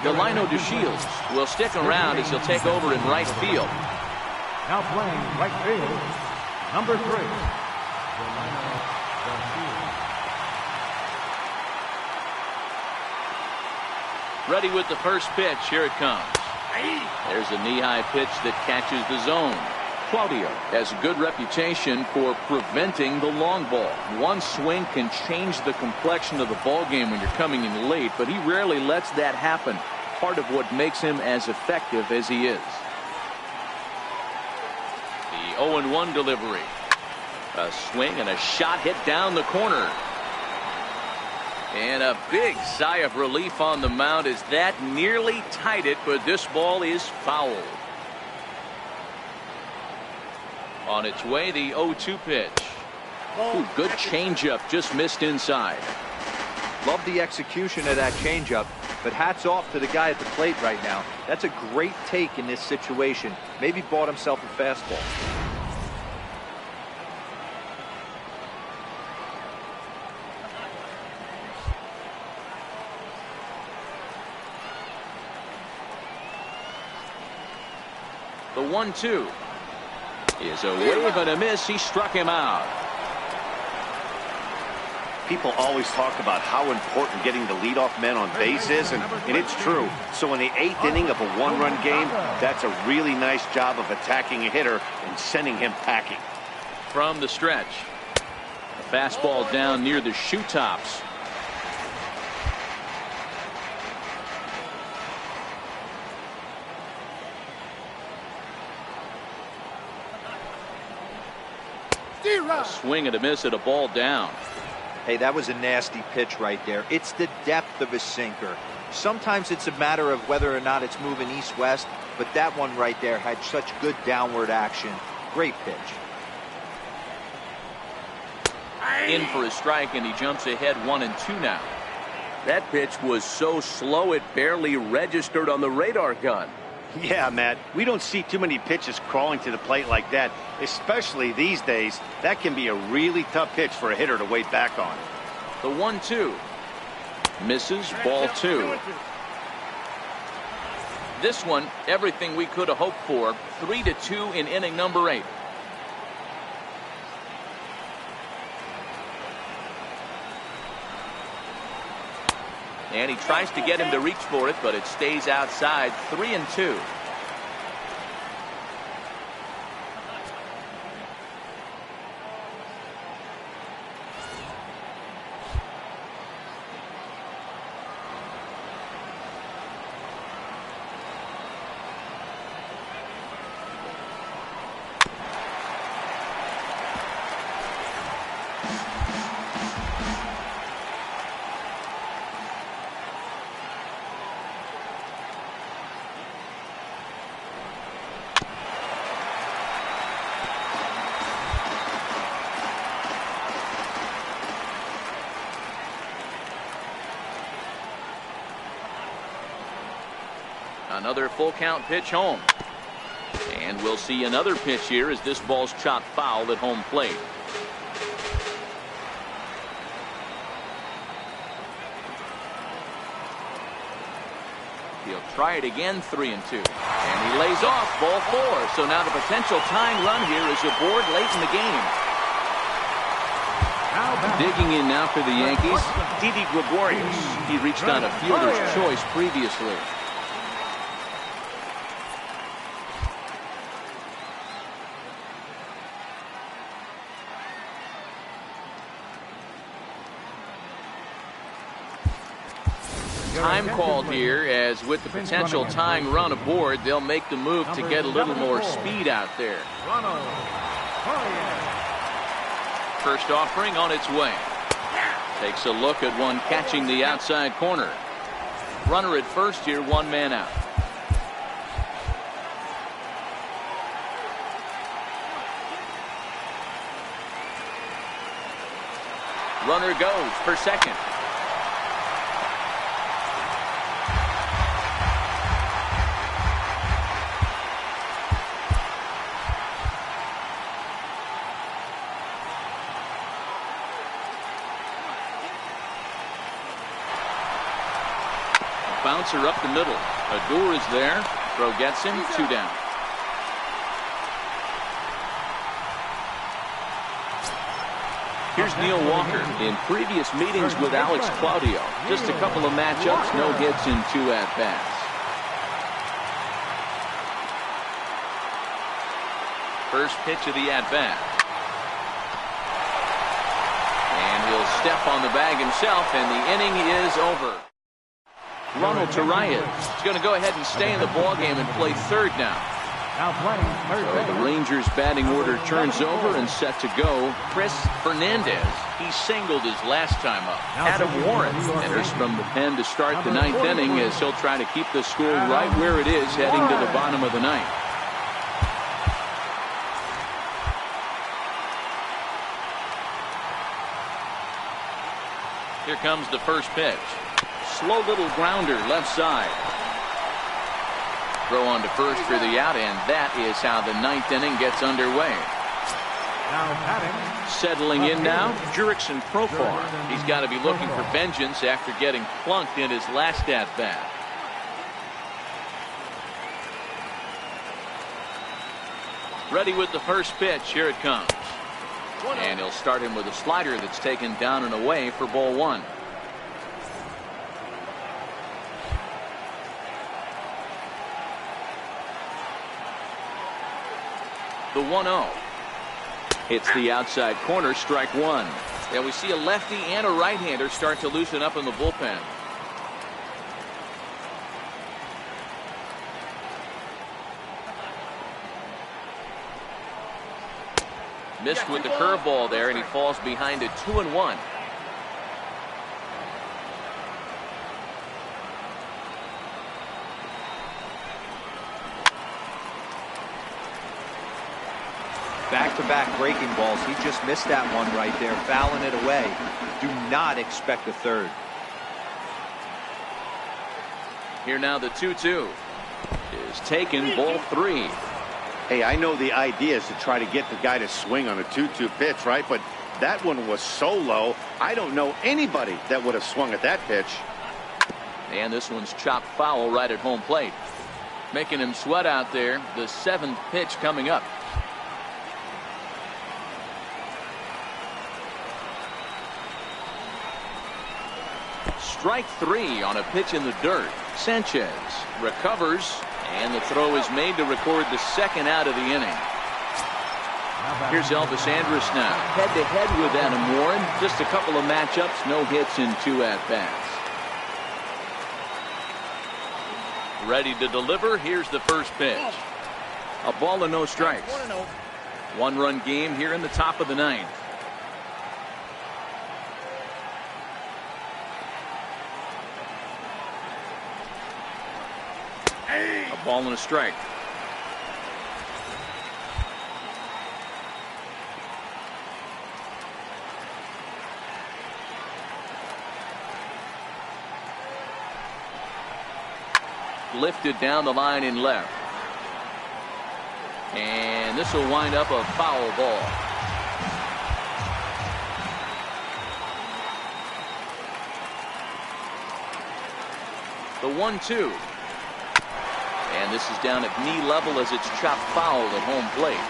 Delino DeShields will stick around as he'll take over in right field. Now playing right field, number 3. Delino DeShields. Ready with the first pitch. Here it comes. There's a knee-high pitch that catches the zone. Claudio has a good reputation for preventing the long ball. One swing can change the complexion of the ball game when you're coming in late, but he rarely lets that happen. Part of what makes him as effective as he is. The 0-1 delivery. A swing and a shot hit down the corner. And a big sigh of relief on the mound as that nearly tied it, but this ball is fouled. On its way, the 0-2 pitch. Ooh, good changeup, just missed inside. Love the execution of that changeup, but hats off to the guy at the plate right now. That's a great take in this situation. Maybe bought himself a fastball. The 1-2 is a wave and a miss. He struck him out. People always talk about how important getting the leadoff man on base is, and it's true. So in the 8th inning of a 1-run game, that's a really nice job of attacking a hitter and sending him packing. From the stretch, a fastball down near the shoe tops. A swing and a miss at a ball down. Hey, that was a nasty pitch right there. It's the depth of a sinker. Sometimes it's a matter of whether or not it's moving east-west, but that one right there had such good downward action. Great pitch. In for a strike, and he jumps ahead 1-2 now. That pitch was so slow it barely registered on the radar gun. Yeah, Matt, we don't see too many pitches crawling to the plate like that, especially these days. That can be a really tough pitch for a hitter to wait back on. The 1-2 misses, ball 2. This one, everything we could have hoped for. 3-2 in inning number 8. And he tries to get him to reach for it, but it stays outside. 3-2. Another full count pitch home. And we'll see another pitch here as this ball's chopped foul at home plate. He'll try it again. 3-2. And he lays off, ball 4. So now the potential tying run here is aboard late in the game. Digging in now for the Yankees, Didi Gregorius. He reached on a fielder's choice previously. Time called here, as with the potential tying run aboard, they'll make the move to get a little more speed out there. First offering on its way. Takes a look at one catching the outside corner. Runner at first here, one man out. Runner goes for second. Bouncer up the middle. Adore is there. Throw gets him. 2 down. Here's Neil Walker. In previous meetings with Alex Claudio, just a couple of matchups, no hits in 2 at-bats. First pitch of the at-bat. And he'll step on the bag himself, and the inning is over. Ronald Torreyes is going to go ahead and stay in the ballgame and play third now. So the Rangers batting order turns over and set to go. Chris Fernandez, he singled his last time up. Adam Warren enters from the pen to start the 9th inning as he'll try to keep the score right where it is heading to the bottom of the 9th. Here comes the first pitch. Slow little grounder left side. Throw on to first for the out, and that is how the 9th inning gets underway. Settling in now, Jurickson Profar. He's got to be looking for vengeance after getting plunked in his last at-bat. Ready with the first pitch. Here it comes. And he'll start him with a slider that's taken down and away for ball 1. The 1-0. Hits the outside corner, strike 1. Yeah, we see a lefty and a right-hander start to loosen up in the bullpen. Missed with the curveball there, and he falls behind it 2-1. Back-to-back breaking balls. He just missed that one right there, fouling it away. Do not expect a third. Here now the 2-2 is taken, ball 3. Hey, I know the idea is to try to get the guy to swing on a 2-2 pitch, right? But that one was so low, I don't know anybody that would have swung at that pitch. And this one's chopped foul right at home plate. Making him sweat out there. The 7th pitch coming up. Strike 3 on a pitch in the dirt. Sanchez recovers, and the throw is made to record the 2nd out of the inning. Here's Elvis Andrus now, head-to-head with Adam Warren. Just a couple of matchups, no hits in 2 at-bats. Ready to deliver. Here's the first pitch. A ball and no strikes. 1-run game here in the top of the 9th. A ball and a strike. Lifted down the line in left. And this will wind up a foul ball. The 1-2. And this is down at knee level as it's chopped foul at home plate.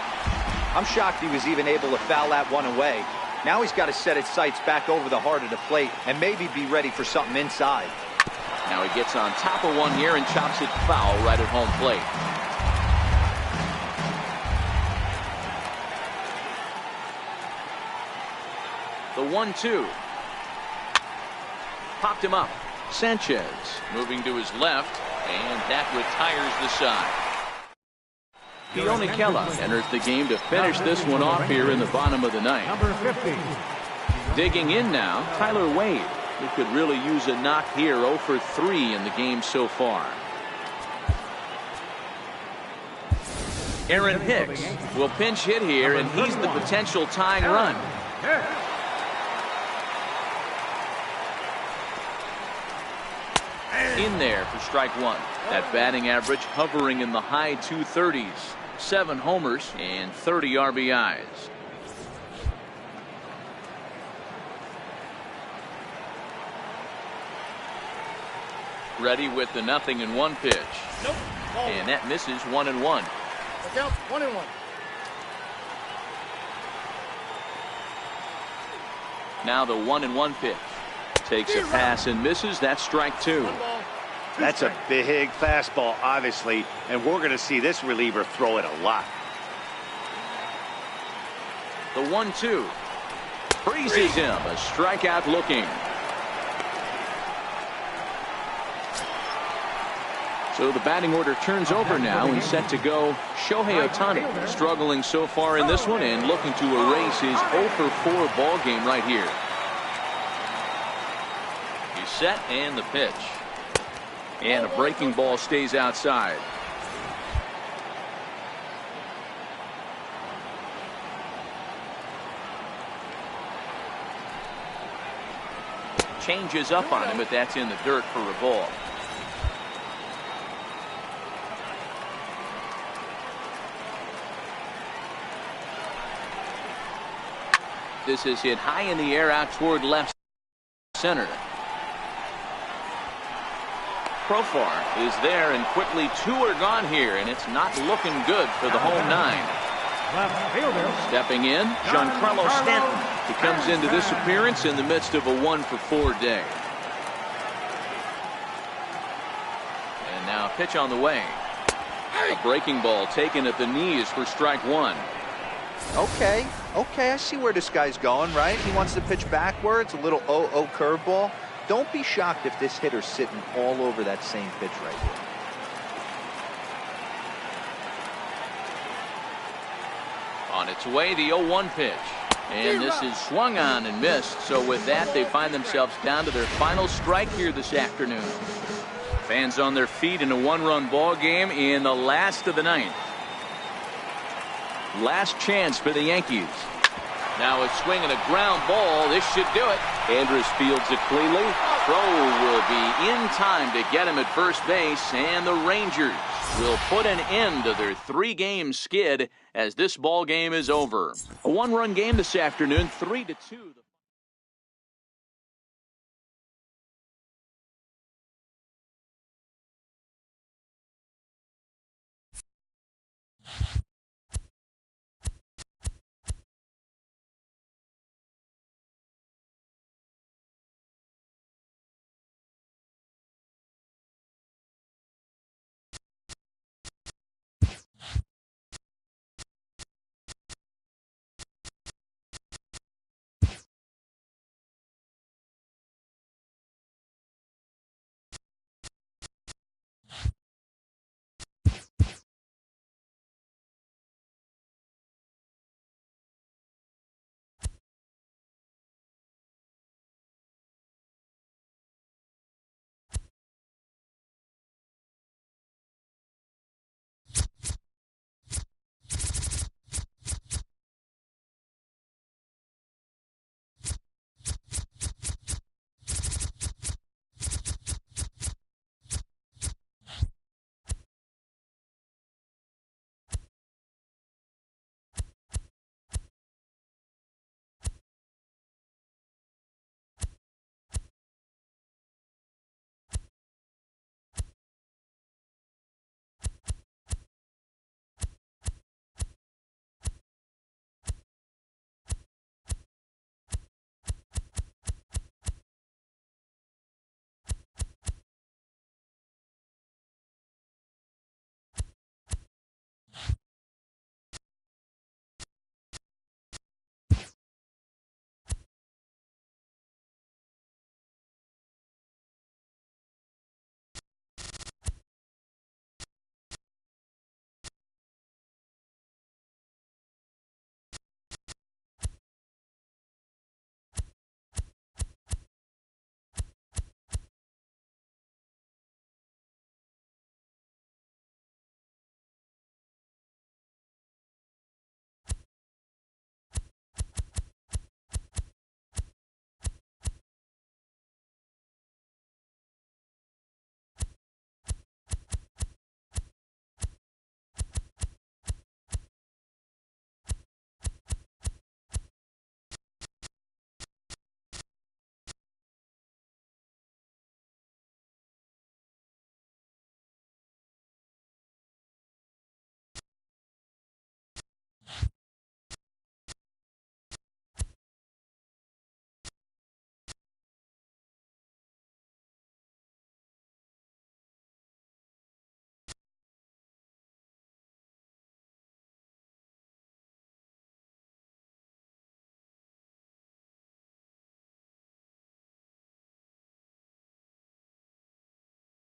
I'm shocked he was even able to foul that one away. Now he's got to set his sights back over the heart of the plate and maybe be ready for something inside. Now he gets on top of one here and chops it foul right at home plate. The 1-2. Popped him up. Sanchez moving to his left, and that retires the side. Keone Kela enters the game to finish this one off here in the bottom of the 9th. Number 50, Digging in now, Tyler Wade. He could really use a knock here. 0 for 3 in the game so far. Aaron Hicks will pinch hit here, and he's the potential tying run. In there for strike one. That batting average hovering in the high 230s. 7 homers and 30 RBIs. Ready with the 0-1 pitch. Nope. And that misses 1-1. Look out, 1-1. Now the 1-1 pitch. Takes a pass and misses. That's strike 2. That's a big fastball, obviously, and we're going to see this reliever throw it a lot. The 1-2. Freezes him. A strikeout looking. So the batting order turns over now and set to go Shohei Ohtani. Struggling so far in this one and looking to erase his 0 for 4 ball game right here. He's set and the pitch. And a breaking ball stays outside. Changes up on him, but that's in the dirt for a ball. This is hit high in the air out toward left center. Profar is there, and quickly 2 are gone here, and it's not looking good for the home 9. Stepping in, Giancarlo Stanton. He comes into this appearance in the midst of a 1 for 4 day. And now a pitch on the way. A breaking ball taken at the knees for strike 1. Okay, I see where this guy's going, right? He wants to pitch backwards, a little 0-0 curveball. Don't be shocked if this hitter's sitting all over that same pitch right here. On its way, the 0-1 pitch. And this is swung on and missed. So with that, they find themselves down to their final strike here this afternoon. Fans on their feet in a 1-run ball game in the last of the 9th. Last chance for the Yankees. Now a swing and a ground ball. This should do it. Andrus fields it cleanly. Throw will be in time to get him at first base, and the Rangers will put an end to their 3-game skid as this ball game is over. A 1-run game this afternoon, 3-2.